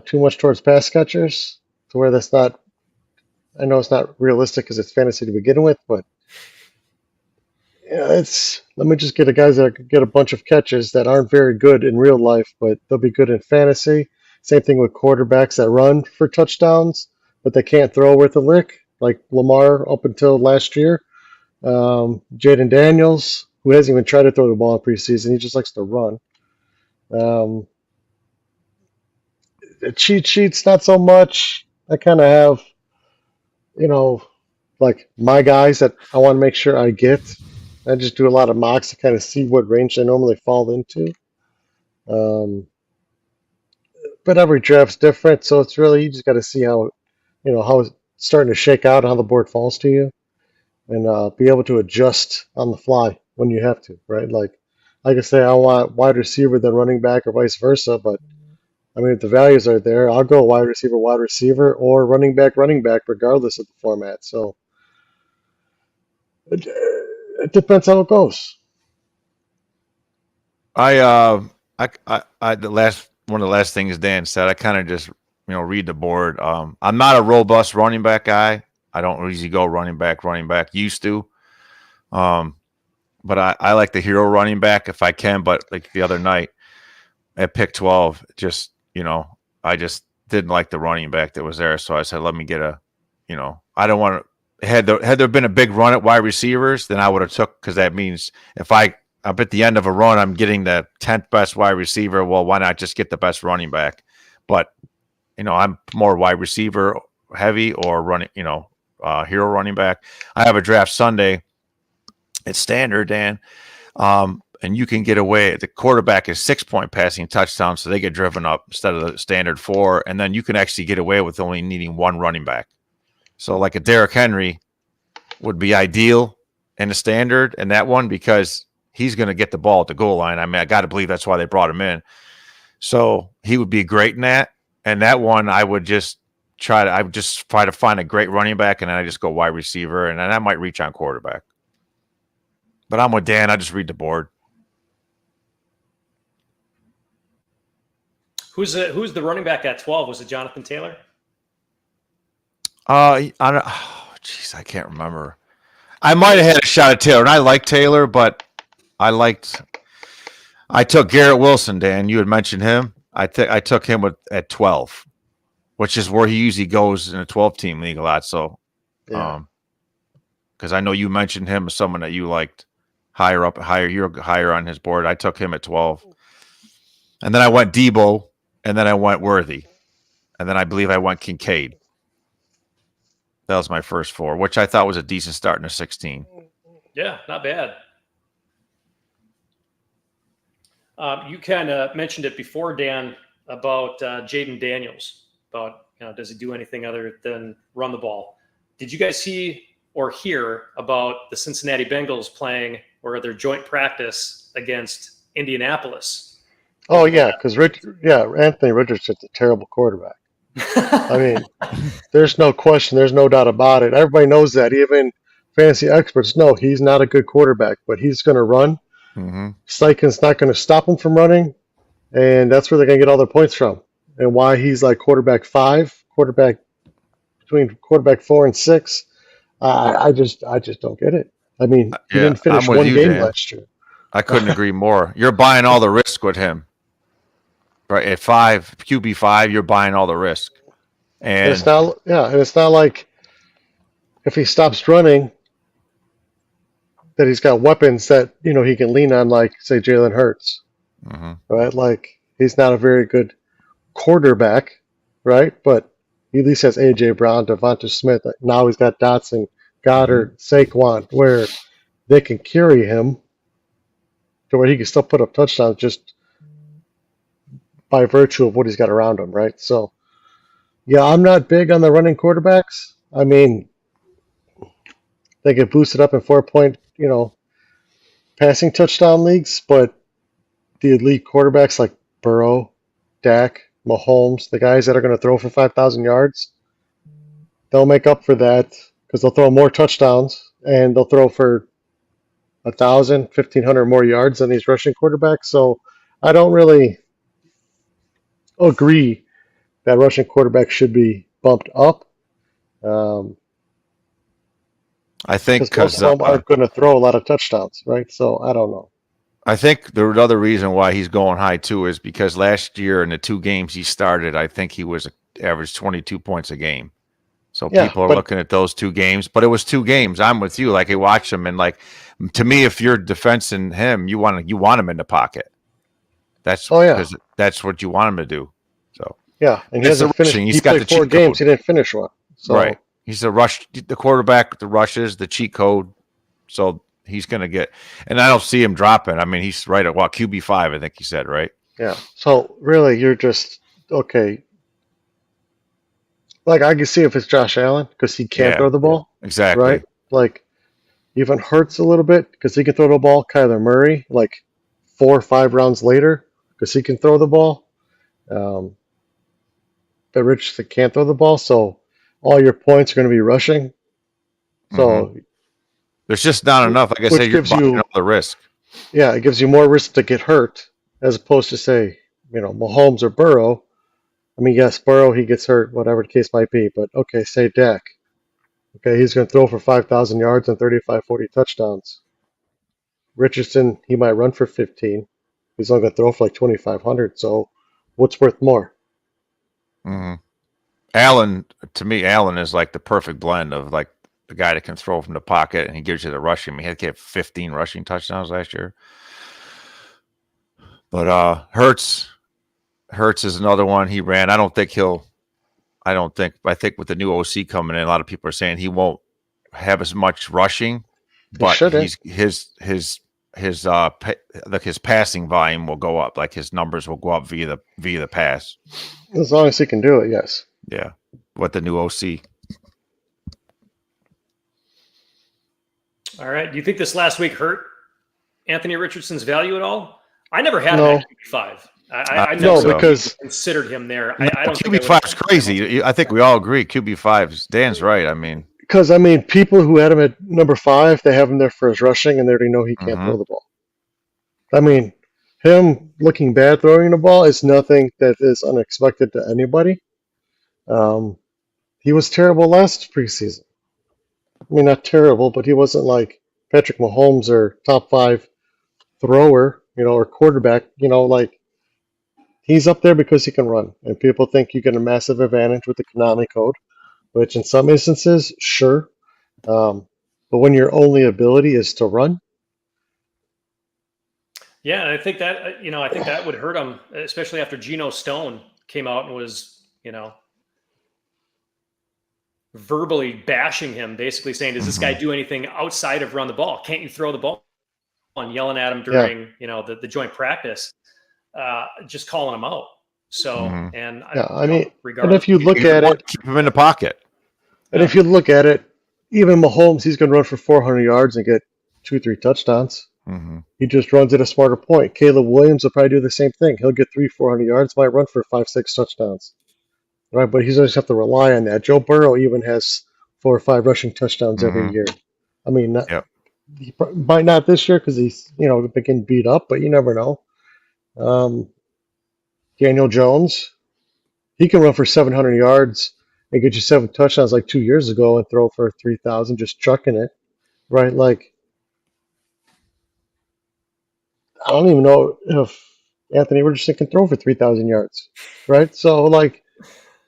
too much towards pass catchers to where that's not. I know it's not realistic because it's fantasy to begin with, but let me just get guys that can get a bunch of catches that aren't very good in real life, but they'll be good in fantasy. Same thing with quarterbacks that run for touchdowns, but they can't throw worth a lick, like Lamar up until last year. Jaden Daniels, who hasn't even tried to throw the ball in preseason, he just likes to run. Cheat sheets, not so much. I kind of have, like my guys that I want to make sure I get. I just do a lot of mocks to kind of see what range they normally fall into. But every draft's different, so it's really, you just got to see how it's starting to shake out, how the board falls to you, and be able to adjust on the fly when you have to, right? Like I say, I want wide receiver than running back or vice versa, but I mean, if the values are there, I'll go wide receiver, or running back, regardless of the format. So it depends how it goes. The last one of the last things Dan said, I kind of just read the board. I'm not a robust running back guy. I don't usually go running back. Used to, but I like the hero running back if I can. But like the other night at pick 12, just I just didn't like the running back that was there. So I said, let me get I don't want to. Had there been a big run at wide receivers, then I would have took, because that means if I'm at the end of a run, I'm getting the 10th best wide receiver. Well, why not just get the best running back? But I'm more wide receiver heavy or running, hero running back. I have a draft Sunday at standard, Dan, and you can get away. The quarterback is 6-point passing touchdown, so they get driven up instead of the standard 4, and then you can actually get away with only needing one running back. So like a Derrick Henry would be ideal in the standard and that one, because he's going to get the ball at the goal line. I mean, I got to believe that's why they brought him in. So he would be great in that. And that one, I would just try to find a great running back, and then I just go wide receiver, and then I might reach on quarterback. But I'm with Dan. I just read the board. Who's the running back at 12? Was it Jonathan Taylor? I can't remember. I might have had a shot at Taylor, and I like Taylor, but I took Garrett Wilson, Dan. You had mentioned him. I took him at 12, which is where he usually goes in a 12-team league a lot. So, because I know you mentioned him as someone that you liked you're higher on his board. I took him at 12, and then I went Debo, and then I went Worthy, and then I believe I went Kincaid. That was my first 4, which I thought was a decent start in a 16. Yeah, not bad. You kind of mentioned it before, Dan, about Jaden Daniels, about does he do anything other than run the ball? Did you guys see or hear about the Cincinnati Bengals playing or their joint practice against Indianapolis? Oh yeah, because Anthony Richardson's a terrible quarterback. I mean, there's no question, there's no doubt about it. Everybody knows that. Even fantasy experts know he's not a good quarterback, but he's going to run. Mm-hmm. Steichen's not going to stop him from running, and that's where they're going to get all their points from. And why he's like quarterback 5, between quarterback 4 and 6. I just don't get it. I mean, he didn't finish one game last year. I couldn't agree more. You're buying all the risk with him. Right at 5, QB5, you're buying all the risk, and it's not like if he stops running that he's got weapons that he can lean on, like say Jalen Hurts, right? Like he's not a very good quarterback, right? But he at least has AJ Brown, Devonta Smith. Now he's got Dotson, Goddard, Saquon, where they can carry him to where he can still put up touchdowns just by virtue of what he's got around him, right? So, yeah, I'm not big on the running quarterbacks. I mean, they get boosted up in 4-point, passing touchdown leagues, but the elite quarterbacks like Burrow, Dak, Mahomes, the guys that are going to throw for 5,000 yards, they'll make up for that because they'll throw more touchdowns and they'll throw for 1,000, 1,500 more yards than these rushing quarterbacks. So I don't really agree that rushing quarterbacks should be bumped up. I think because most of them aren't going to throw a lot of touchdowns, right? So I don't know. I think the other reason why he's going high too is because last year in the 2 games he started, I think he was averaged 22 points a game. So people are looking at those 2 games, but it was 2 games. I'm with you. Like I watch him, and like to me, if you're defensing him, you want him in the pocket. That's because that's what you want him to do. So yeah, and he hasn't finished. He played 4 games. He didn't finish one. So. Right. He's the quarterback, the rushes, the cheat code. So he's going to get, and I don't see him dropping. I mean, he's right at QB5, I think he said, right? Yeah. So really, you're just okay. Like I can see if it's Josh Allen because he can't throw the ball. Exactly. Right. Like even Hurts a little bit because he can throw the ball. Kyler Murray, like 4 or 5 rounds later because he can throw the ball. that Richardson can't throw the ball, so all your points are going to be rushing. So, There's just not enough. Like I which said, you're gives buying you, up the risk. yeah, it gives you more risk to get hurt as opposed to say, Mahomes or Burrow. I mean, yes, Burrow, he gets hurt, whatever the case might be, but okay, say Dak. Okay, he's going to throw for 5,000 yards and 35, 40 touchdowns. Richardson, he might run for 15. He's only going to throw for like 2,500. So what's worth more? hmm Allen, to me, Allen is like the perfect blend of like the guy that can throw from the pocket and he gives you the rushing. I mean, he had 15 rushing touchdowns last year. But Hurts is another one. He ran. I think with the new OC coming in, a lot of people are saying he won't have as much rushing, but shouldn't. his passing volume will go up. Like his numbers will go up via the pass. As long as he can do it, yes. Yeah, with the new OC. All right. Do you think this last week hurt Anthony Richardson's value at all? I never had him No. at QB5. I No, never because considered him there. I don't think I QB5 is would've- crazy. I think we all agree. QB5, Dan's right. I mean, people who had him at number 5, they have him there for his rushing, and they already know he can't throw the ball. I mean, him looking bad throwing the ball is nothing that is unexpected to anybody. He was terrible last preseason. I mean, not terrible, but he wasn't like Patrick Mahomes or top 5 thrower, or quarterback. Like he's up there because he can run, and people think you get a massive advantage with the Konami code, which in some instances, sure. But when your only ability is to run, Yeah, and I think that would hurt him, especially after Geno Stone came out and was, verbally bashing him, basically saying, "Does this guy do anything outside of run the ball? Can't you throw the ball?" And yelling at him during, the joint practice, just calling him out. So, and and regardless, if you look at it, keep him in the pocket. and if you look at it, even Mahomes, he's going to run for 400 yards and get 2-3 touchdowns. He just runs at a smarter point. Caleb Williams will probably do the same thing. He'll get 300-400 yards, might run for 5-6 touchdowns. Right, but he's going to have to rely on that. Joe Burrow even has 4 or 5 rushing touchdowns every year. I mean, he might not this year because he's getting beat up, but you never know. Daniel Jones, he can run for 700 yards and get you 7 touchdowns like 2 years ago and throw for 3,000, just chucking it. Right, like I don't even know if Anthony Richardson can throw for 3,000 yards. Right, so like.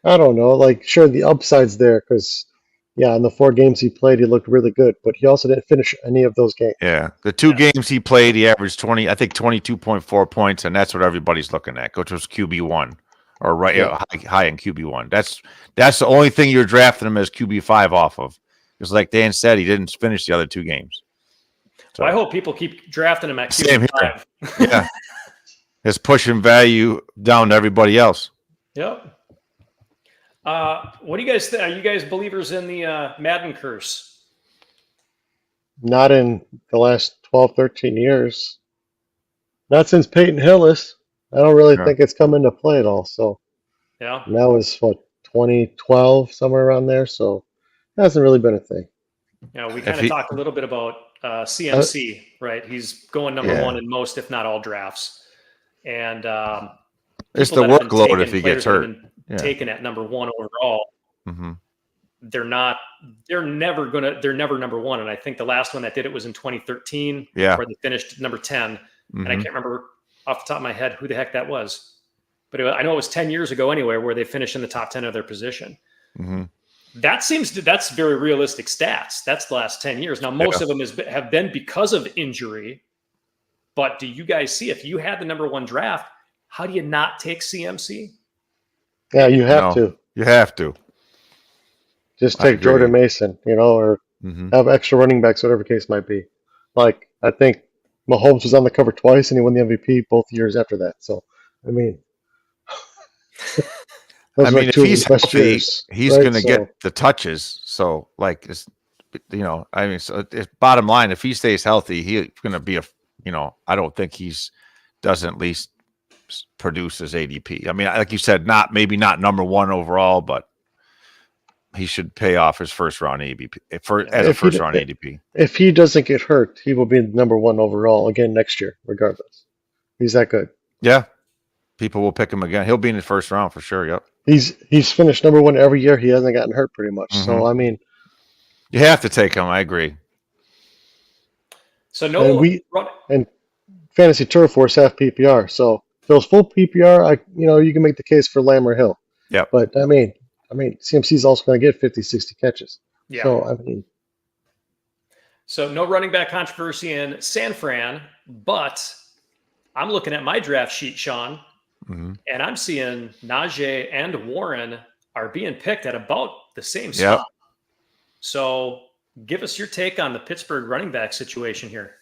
I don't know. Like, sure, the upside's there because, in the 4 games he played, he looked really good, but he also didn't finish any of those games. Yeah, the 2 games he played, he averaged 22.4 points, and that's what everybody's looking at, which was QB1 or high in QB1. That's the only thing you're drafting him as QB5 off of. Because, like Dan said, he didn't finish the other 2 games. So, I hope people keep drafting him at same QB5. here. Yeah, it's pushing value down to everybody else. Yep. What do you guys think? Are you guys believers in the Madden curse? Not in the last 12, 13 years. Not since Peyton Hillis. I don't really think it's come into play at all. So, Yeah. And that was, 2012, somewhere around there. So, it hasn't really been a thing. We kind of talked a little bit about CMC, right? He's going number 1 in most, if not all, drafts. And it's the workload if he gets hurt. Taken at number 1 overall. They're never number 1. And I think the last one that did it was in 2013, where they finished number 10. And I can't remember off the top of my head who the heck that was, but I know it was 10 years ago anyway, where they finished in the top 10 of their position. That's very realistic stats. That's the last 10 years. Now, most of them have been because of injury, but do you guys see, if you had the number 1 draft, how do you not take CMC? Yeah, you have to. You have to. Just take Jordan Mason, or have extra running backs, whatever case might be. Like, I think Mahomes was on the cover twice, and he won the MVP both years after that. So, I mean, if he's healthy, he's going to get the touches. So, like, bottom line, if he stays healthy, he's going to be I don't think doesn't at least produce as ADP. I mean, like you said, maybe not number one overall, but he should pay off his first round ADP as a first round ADP. If he doesn't get hurt, he will be number one overall again next year, regardless. He's that good. Yeah, people will pick him again. He'll be in the first round for sure. Yep. He's finished number one every year. He hasn't gotten hurt pretty much. Mm-hmm. So I mean, you have to take him. I agree. So and fantasy turf force half PPR. So if it was full PPR, you can make the case for Lamb or Hill. Yeah. But I mean, CMC is also going to get 50, 60 catches. Yeah. So no running back controversy in San Fran, but I'm looking at my draft sheet, Sean, mm-hmm. and I'm seeing Najee and Warren are being picked at about the same spot. Yep. So give us your take on the Pittsburgh running back situation here.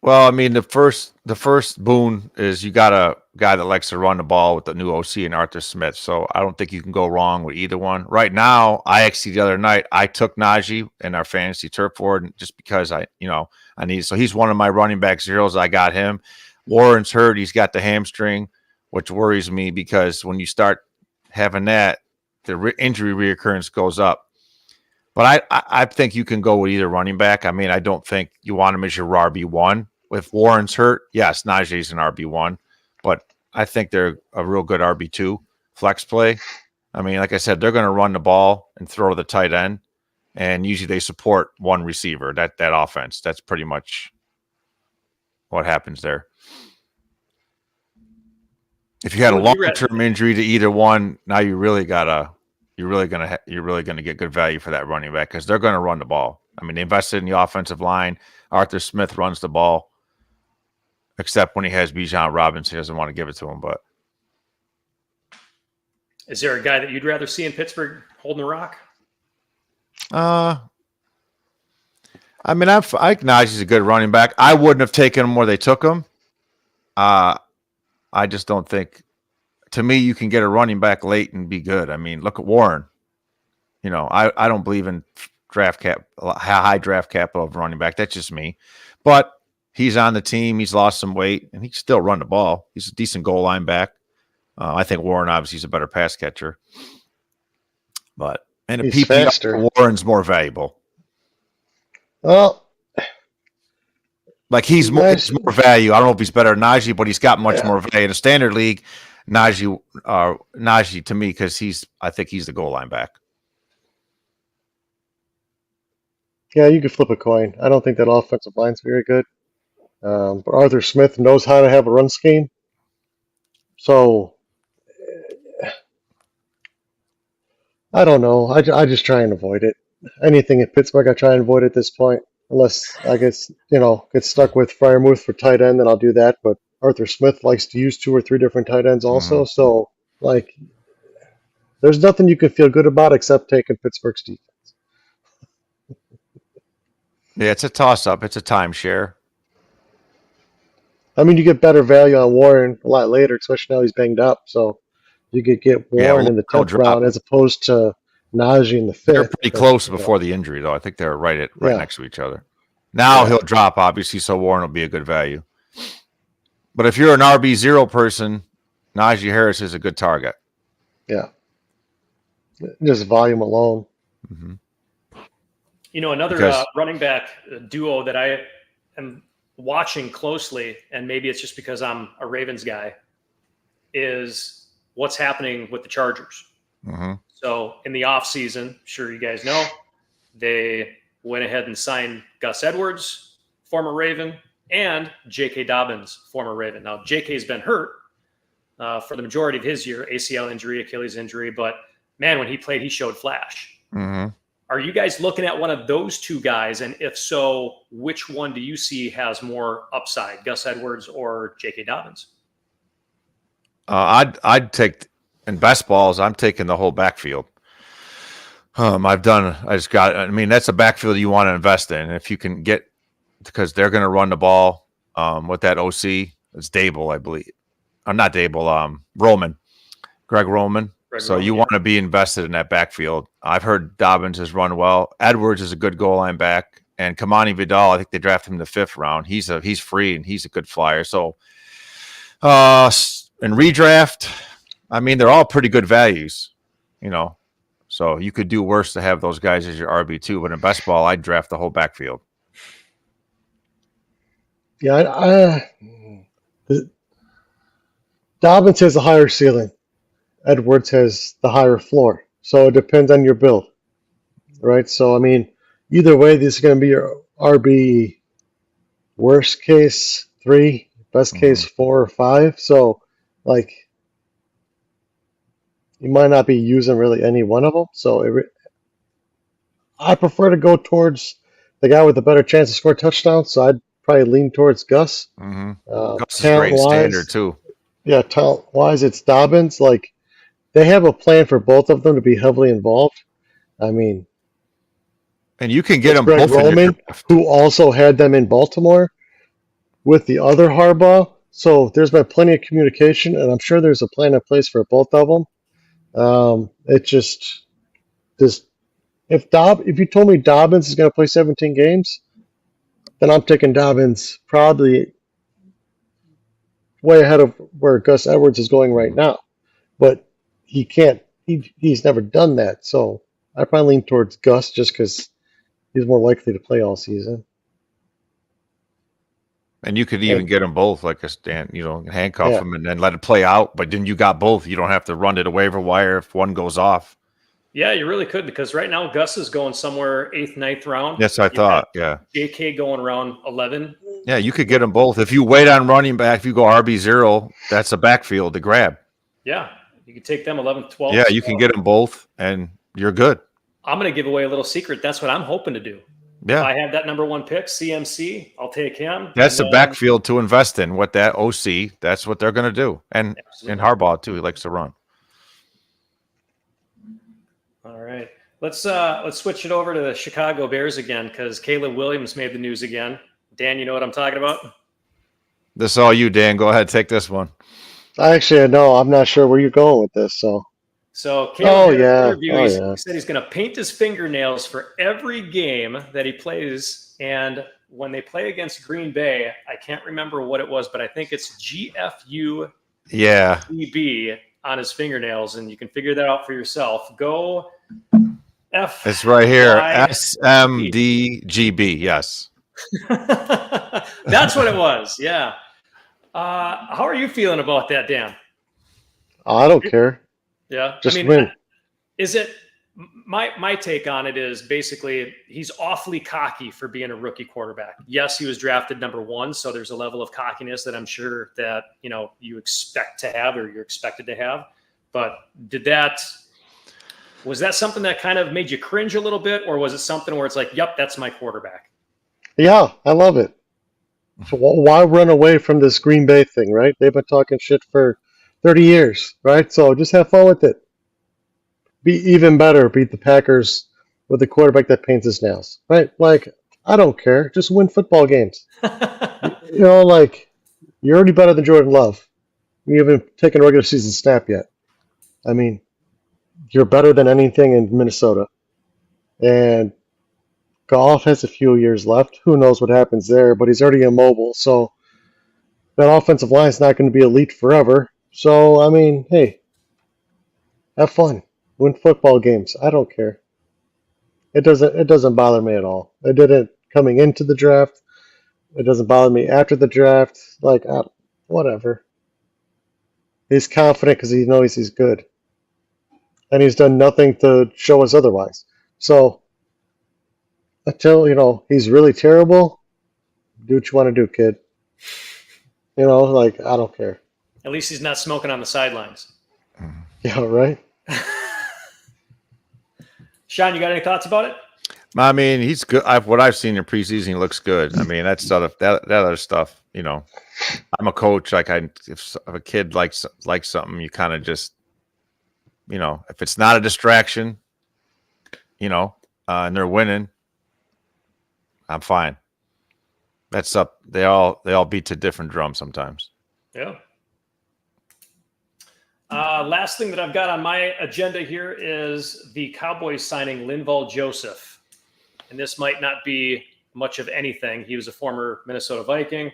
Well, I mean, the first boon is you got a guy that likes to run the ball with the new OC and Arthur Smith. So I don't think you can go wrong with either one. Right now, the other night, I took Najee in our fantasy turf board just because I need. So he's one of my running back zeros. I got him. Warren's hurt. He's got the hamstring, which worries me because when you start having that, the injury reoccurrence goes up. But I think you can go with either running back. I mean, I don't think you want him as your RB1. If Warren's hurt, yes, Najee's an RB1, but I think they're a real good RB2 flex play. I mean, like I said, they're going to run the ball and throw to the tight end, and usually they support one receiver. That offense, that's pretty much what happens there. If you had a long-term injury to either one, now you're really gonna get good value for that running back because they're going to run the ball. I mean, they invested in the offensive line. Arthur Smith runs the ball, except when he has Bijan Robinson. He doesn't want to give it to him. But is there a guy that you'd rather see in Pittsburgh holding the rock? I mean, I acknowledge he's a good running back. I wouldn't have taken him where they took him. I just don't think. To me, you can get a running back late and be good. I mean, look at Warren. I don't believe in high draft capital of running back. That's just me. But he's on the team. He's lost some weight, and he can still run the ball. He's a decent goal line back. I think Warren obviously is a better pass catcher. But in a PPR, faster. Warren's more valuable. Well, like he's more value. I don't know if he's better than Najee, but he's got much more value in a standard league. Najee to me because I think he's the goal line back. Yeah, you could flip a coin. I don't think that offensive line's very good. But Arthur Smith knows how to have a run scheme. So I don't know. I just try and avoid it. Anything in Pittsburgh, I try and avoid at this point. Unless I guess get stuck with Freiermuth for tight end, then I'll do that. But Arthur Smith likes to use 2 or 3 different tight ends also. Mm-hmm. So, there's nothing you can feel good about except taking Pittsburgh's defense. Yeah, it's a toss-up. It's a timeshare. I mean, you get better value on Warren a lot later, especially now he's banged up. So you could get Warren in the 10th round as opposed to Najee in the 5th. They're pretty close before the injury, though. I think they're right next to each other. Now he'll drop, obviously, so Warren will be a good value. But if you're an RB0 person, Najee Harris is a good target. Yeah. Just volume alone. Mm-hmm. Another running back duo that I am watching closely, and maybe it's just because I'm a Ravens guy, is what's happening with the Chargers. Mm-hmm. So in the offseason, sure you guys know, they went ahead and signed Gus Edwards, former Raven, and J.K. Dobbins, former Raven. Now, J.K.'s been hurt for the majority of his year, ACL injury, Achilles injury, but man, when he played, he showed flash. Mm-hmm. Are you guys looking at one of those two guys? And if so, which one do you see has more upside, Gus Edwards or J.K. Dobbins? I'd take, in best balls, I'm taking the whole backfield. That's a backfield you want to invest in. If you can get, because they're going to run the ball with that OC. It's Dable, I believe. Not Dable, Roman. Greg Roman. You want to be invested in that backfield. I've heard Dobbins has run well. Edwards is a good goal line back. And Kamani Vidal, I think they drafted him in the 5th round. He's free and he's a good flyer. So, in redraft, I mean, they're all pretty good values, you know. So you could do worse to have those guys as your RB2, but in best ball, I'd draft the whole backfield. Yeah, Dobbins has a higher ceiling. Edwards has the higher floor. So it depends on your build, right? So, I mean, either way, this is going to be your RB worst case 3, best case 4 or 5. So, like, you might not be using really any one of them. So, I prefer to go towards the guy with a better chance to score touchdowns. So, I'd probably lean towards Gus. Gus is great in standard, too. Yeah, talent-wise, it's Dobbins. Like, they have a plan for both of them to be heavily involved. I mean, and you can get them Greg both Roman, in your draft. who also had them in Baltimore with the other Harbaugh. So there's been plenty of communication, and I'm sure there's a plan in place for both of them. It just if you told me Dobbins is going to play 17 games, then I'm taking Dobbins probably way ahead of where Gus Edwards is going right now. But he can't. He's never done that. So I probably lean towards Gus just because he's more likely to play all season. And you could even get them both, like a stand, handcuff them and then let it play out. But then you got both. You don't have to run to the waiver wire if one goes off. Yeah, you really could, because right now Gus is going somewhere 8th, 9th round. Yes, I thought. Yeah. JK going around 11. Yeah, you could get them both. If you wait on running back, if you go RB0, that's a backfield to grab. Yeah, you could take them 11th, 12th. Yeah, you can get them both, and you're good. I'm going to give away a little secret. That's what I'm hoping to do. Yeah. If I have that number 1 pick, CMC, I'll take him. That's the backfield to invest in. With that OC, that's what they're going to do. And Harbaugh, too, he likes to run. All right. Let's switch it over to the Chicago Bears again, because Caleb Williams made the news again. Dan, you know what I'm talking about? This is all you, Dan. Go ahead, take this one. Actually, no, I'm not sure where you're going with this. So Caleb he said he's going to paint his fingernails for every game that he plays. And when they play against Green Bay, I can't remember what it was, but I think it's GFU DB on his fingernails, and you can figure that out for yourself. Go F. It's right here. SMDGB. Yes. That's what it was. Yeah. How are you feeling about that, Dan? I don't care. Yeah. Just win. Is it my take on it is basically he's awfully cocky for being a rookie quarterback. Yes, he was drafted number 1, so there's a level of cockiness that I'm sure that you expect to have or you're expected to have. But was that something that kind of made you cringe a little bit, or was it something where it's like, yep, that's my quarterback? Yeah, I love it. So why run away from this Green Bay thing, right? They've been talking shit for 30 years, right? So just have fun with it. Be even better. Beat the Packers with a quarterback that paints his nails, right? Like, I don't care. Just win football games. You're already better than Jordan Love. You haven't taken a regular season snap yet. I mean, you're better than anything in Minnesota. And Goff has a few years left. Who knows what happens there, but he's already immobile. So that offensive line is not going to be elite forever. So, I mean, hey, have fun. Win football games. I don't care. It doesn't bother me at all. It didn't coming into the draft. It doesn't bother me after the draft. Whatever. He's confident because he knows he's good. And he's done nothing to show us otherwise. So, until, he's really terrible, do what you want to do, kid. I don't care. At least he's not smoking on the sidelines. Yeah, right? Sean, you got any thoughts about it? I mean, he's good. What I've seen in preseason, he looks good. I mean, that other stuff, I'm a coach. If a kid likes something, you kind of just, if it's not a distraction, and they're winning, I'm fine. That's up. They all beat to different drums sometimes. Yeah. Last thing that I've got on my agenda here is the Cowboys signing Linval Joseph. And this might not be much of anything. He was a former Minnesota Viking.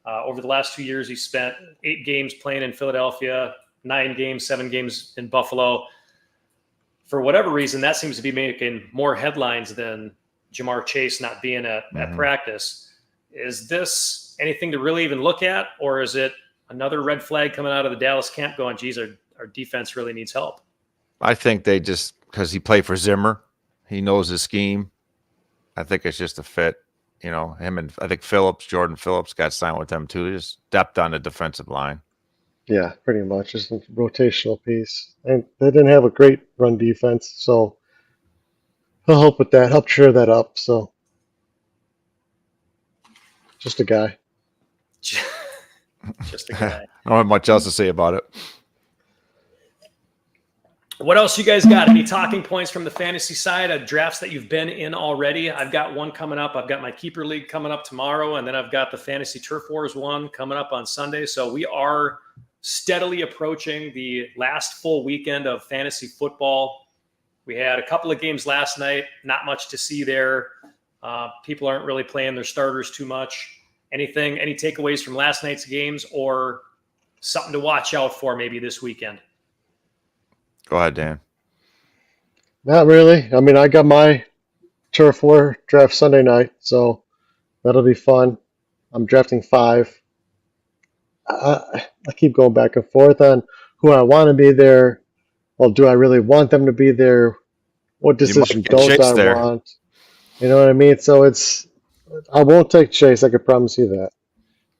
Over the last 2 years, he spent 8 games playing in Philadelphia, 9 games, 7 games in Buffalo. For whatever reason, that seems to be making more headlines than Jamar Chase not being at practice. Is this anything to really even look at, or is it another red flag coming out of the Dallas camp going, geez, our defense really needs help? I think they just, because he played for Zimmer, he knows his scheme. I think it's just a fit. Him and I think Jordan Phillips got signed with them too. Just depth on the defensive line. Yeah, pretty much. Just a rotational piece. And they didn't have a great run defense, so he'll help with that, help shore that up. So just a guy. Just a guy. I don't have much else to say about it. What else you guys got? Any talking points from the fantasy side of drafts that you've been in already? I've got one coming up. I've got my keeper league coming up tomorrow, and then I've got the fantasy turf wars one coming up on Sunday. So we are steadily approaching the last full weekend of fantasy football. We had a couple of games last night, not much to see there. People aren't really playing their starters too much. Any takeaways from last night's games or something to watch out for maybe this weekend? Go ahead, Dan. Not really. I mean, I got my turf war draft Sunday night, so that'll be fun. I'm drafting 5. I keep going back and forth on who I want to be there. Well, do I really want them to be there? What decision don't I there. want? You know what I mean? So I won't take Chase. I can promise you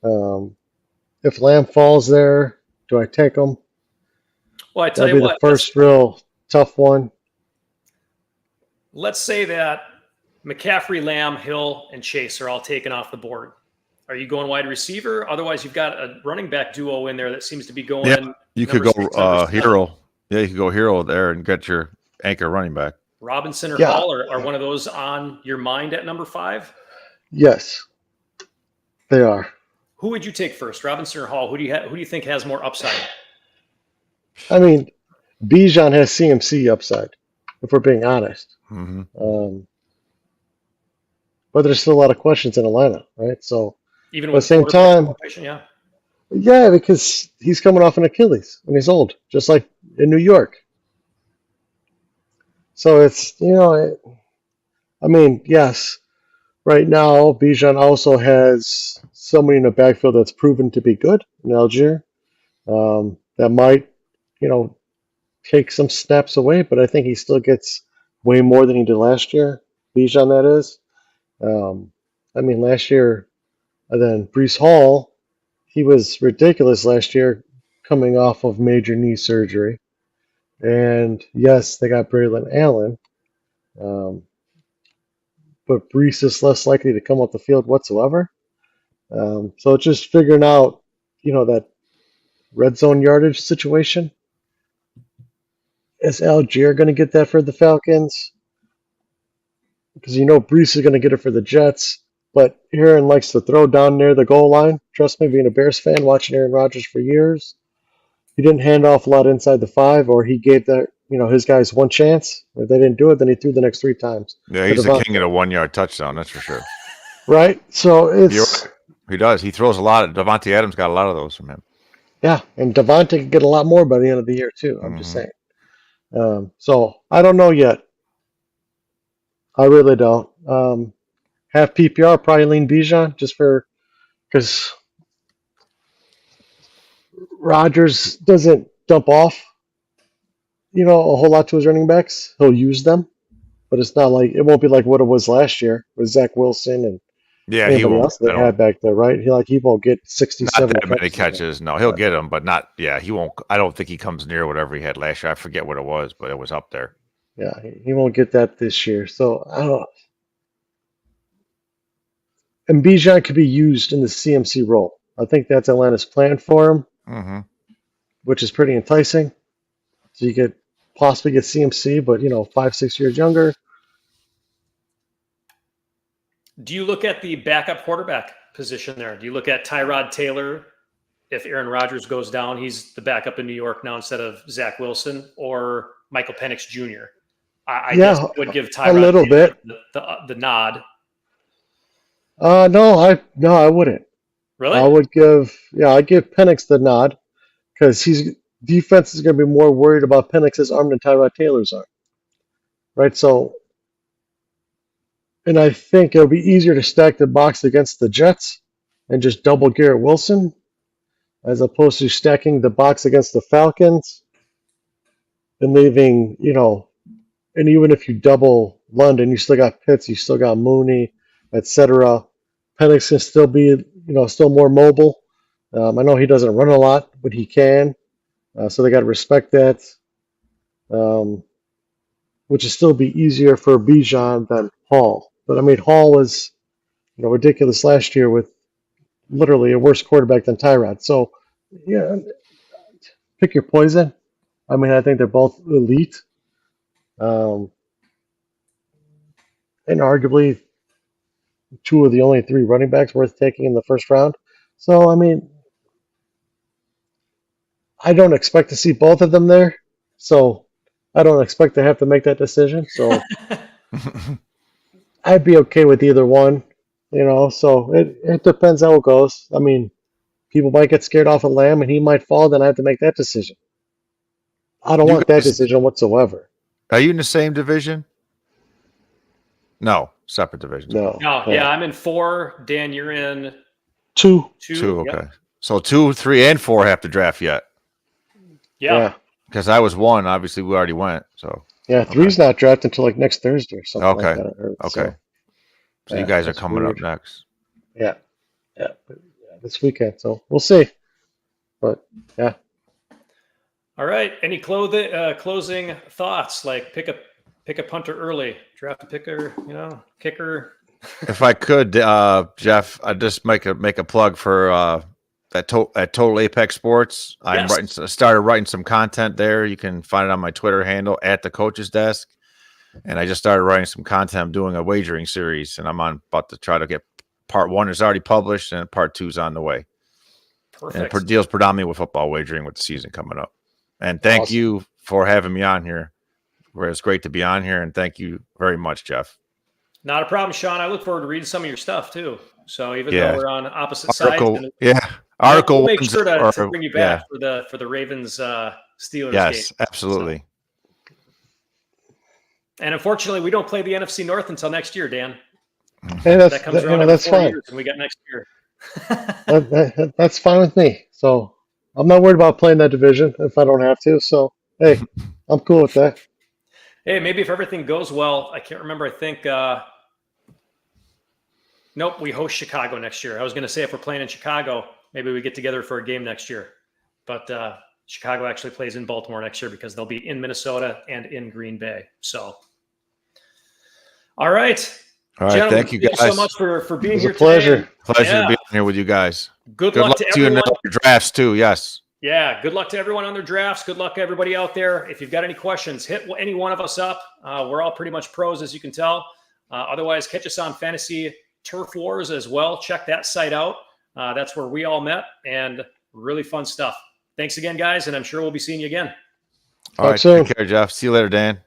that. If Lamb falls there, do I take him? Well, I tell That'll you be what, the first real tough one. let's say that McCaffrey, Lamb, Hill, and Chase are all taken off the board. Are you going wide receiver? Otherwise, you've got a running back duo in there that seems to be going. Yeah, you could go Hero. Yeah, you could go Hero there and get your anchor running back. Robinson or Hall are one of those on your mind at number 5? Yes, they are. Who would you take first, Robinson or Hall? Who do you think has more upside? I mean, Bijan has CMC upside, if we're being honest. Mm-hmm. But there's still a lot of questions in Atlanta, right? So Even at the with same time, yeah, because he's coming off an Achilles and he's old, just like in New York. So it's, I mean, yes, right now Bijan also has somebody in the backfield that's proven to be good in Algier. That might, take some snaps away, but I think he still gets way more than he did last year. Bijan, that is. I mean, last year, and then Breece Hall, he was ridiculous last year coming off of major knee surgery. And yes, they got Braylon Allen. But Breece is less likely to come off the field whatsoever. So it's just figuring out, that red zone yardage situation. Is Algier going to get that for the Falcons? Because Breece is going to get it for the Jets. But Aaron likes to throw down near the goal line. Trust me, being a Bears fan, watching Aaron Rodgers for years, he didn't hand off a lot inside the 5, or he gave his guys one chance. If they didn't do it, then he threw the next 3 times. Yeah, he's the king of the 1-yard touchdown, that's for sure. Right? So it's... He does. He throws a lot. Devontae Adams got a lot of those from him. Yeah, and Devontae could get a lot more by the end of the year, too. I'm just saying. So I don't know yet. I really don't. Half PPR, probably lean Bijan just because Rodgers doesn't dump off, a whole lot to his running backs. He'll use them, but it won't be like what it was last year with Zach Wilson and anybody else they had back there, right? He won't get 67 not that many catches. No, he'll get them, but not. Yeah, he won't. I don't think he comes near whatever he had last year. I forget what it was, but it was up there. Yeah, he won't get that this year. So I don't know. And Bijan could be used in the CMC role. I think that's Atlanta's plan for him, which is pretty enticing. So you could possibly get CMC, but 5-6 years younger. Do you look at the backup quarterback position there? Do you look at Tyrod Taylor? If Aaron Rodgers goes down, he's the backup in New York now instead of Zach Wilson, or Michael Penix Jr. I guess I would give Tyrod a little Taylor bit the nod. No, I wouldn't. Really? I'd give Penix the nod because defense is going to be more worried about Penix's arm than Tyrod Taylor's arm, right? So, and I think it'll be easier to stack the box against the Jets and just double Garrett Wilson as opposed to stacking the box against the Falcons and leaving, and even if you double London, you still got Pitts, you still got Mooney, etc. Penix can still be, still more mobile. I know he doesn't run a lot, but he can. So they got to respect that, which is still be easier for Bijan than Hall. But I mean, Hall was, ridiculous last year with literally a worse quarterback than Tyrod. So, yeah, pick your poison. I mean, I think they're both elite, and arguably two of the only three running backs worth taking in the first round. So, I mean, I don't expect to see both of them there. So, I don't expect to have to make that decision. So, I'd be okay with either one, So, it depends how it goes. I mean, people might get scared off of Lamb and he might fall, then I have to make that decision. I don't want that decision whatsoever. Are you in the same division? No, separate divisions. No. Yeah, I'm in 4. Dan, you're in two. 2, okay. Yep. So 2, 3, and 4 have to draft yet. Yeah. Because I was 1. Obviously, we already went. So Yeah, 3's not drafted until like next Thursday or something Okay. like that. I heard. Okay. So yeah, you guys are that's coming weird. up next. Yeah, this weekend. So we'll see. But yeah, All right. Any closing thoughts? Like pick a punter early, draft a picker, kicker. If I could, Jeff, I'd just make a plug for at Total Apex Sports. I'm Yes. started writing some content there. You can find it on my Twitter handle at the Coach's Desk. And I just started writing some content. I'm doing a wagering series, and I'm about to try to get part 1 is already published, and part 2 is on the way. Perfect. And it deals predominantly with football wagering with the season coming up. And thank Awesome. you for having me on here. It's great to be on here, and thank you very much, Jeff. Not a problem, Sean. I look forward to reading some of your stuff too. So even Yeah. though we're on opposite sides, Article. we'll make ones sure to are- bring you back for the Ravens Steelers Yes, game. absolutely. And unfortunately, we don't play the NFC North until next year, Dan. hey, That comes around every that's 4 fine. years, and we got next year. That's fine with me. So I'm not worried about playing that division if I don't have to. So hey, I'm cool with that. Hey, maybe if everything goes well, I can't remember. I think nope, we host Chicago next year. I was going to say if we're playing in Chicago, maybe we get together for a game next year. But Chicago actually plays in Baltimore next year because they'll be in Minnesota and in Green Bay. So, all right. All right, Gentlemen, thank you guys. so much for being It was here a pleasure. today. Pleasure Yeah. to be here with you guys. Good Good luck luck to to you in everyone. your drafts too. Yes. Yeah, good luck to everyone on their drafts. Good luck to everybody out there. If you've got any questions, hit any one of us up. We're all pretty much pros, as you can tell. Otherwise, catch us on Fantasy Turf Wars as well. Check that site out. That's where we all met, and really fun stuff. Thanks again, guys, and I'm sure we'll be seeing you again. All Talk right. soon. Take care, Jeff. See you later, Dan.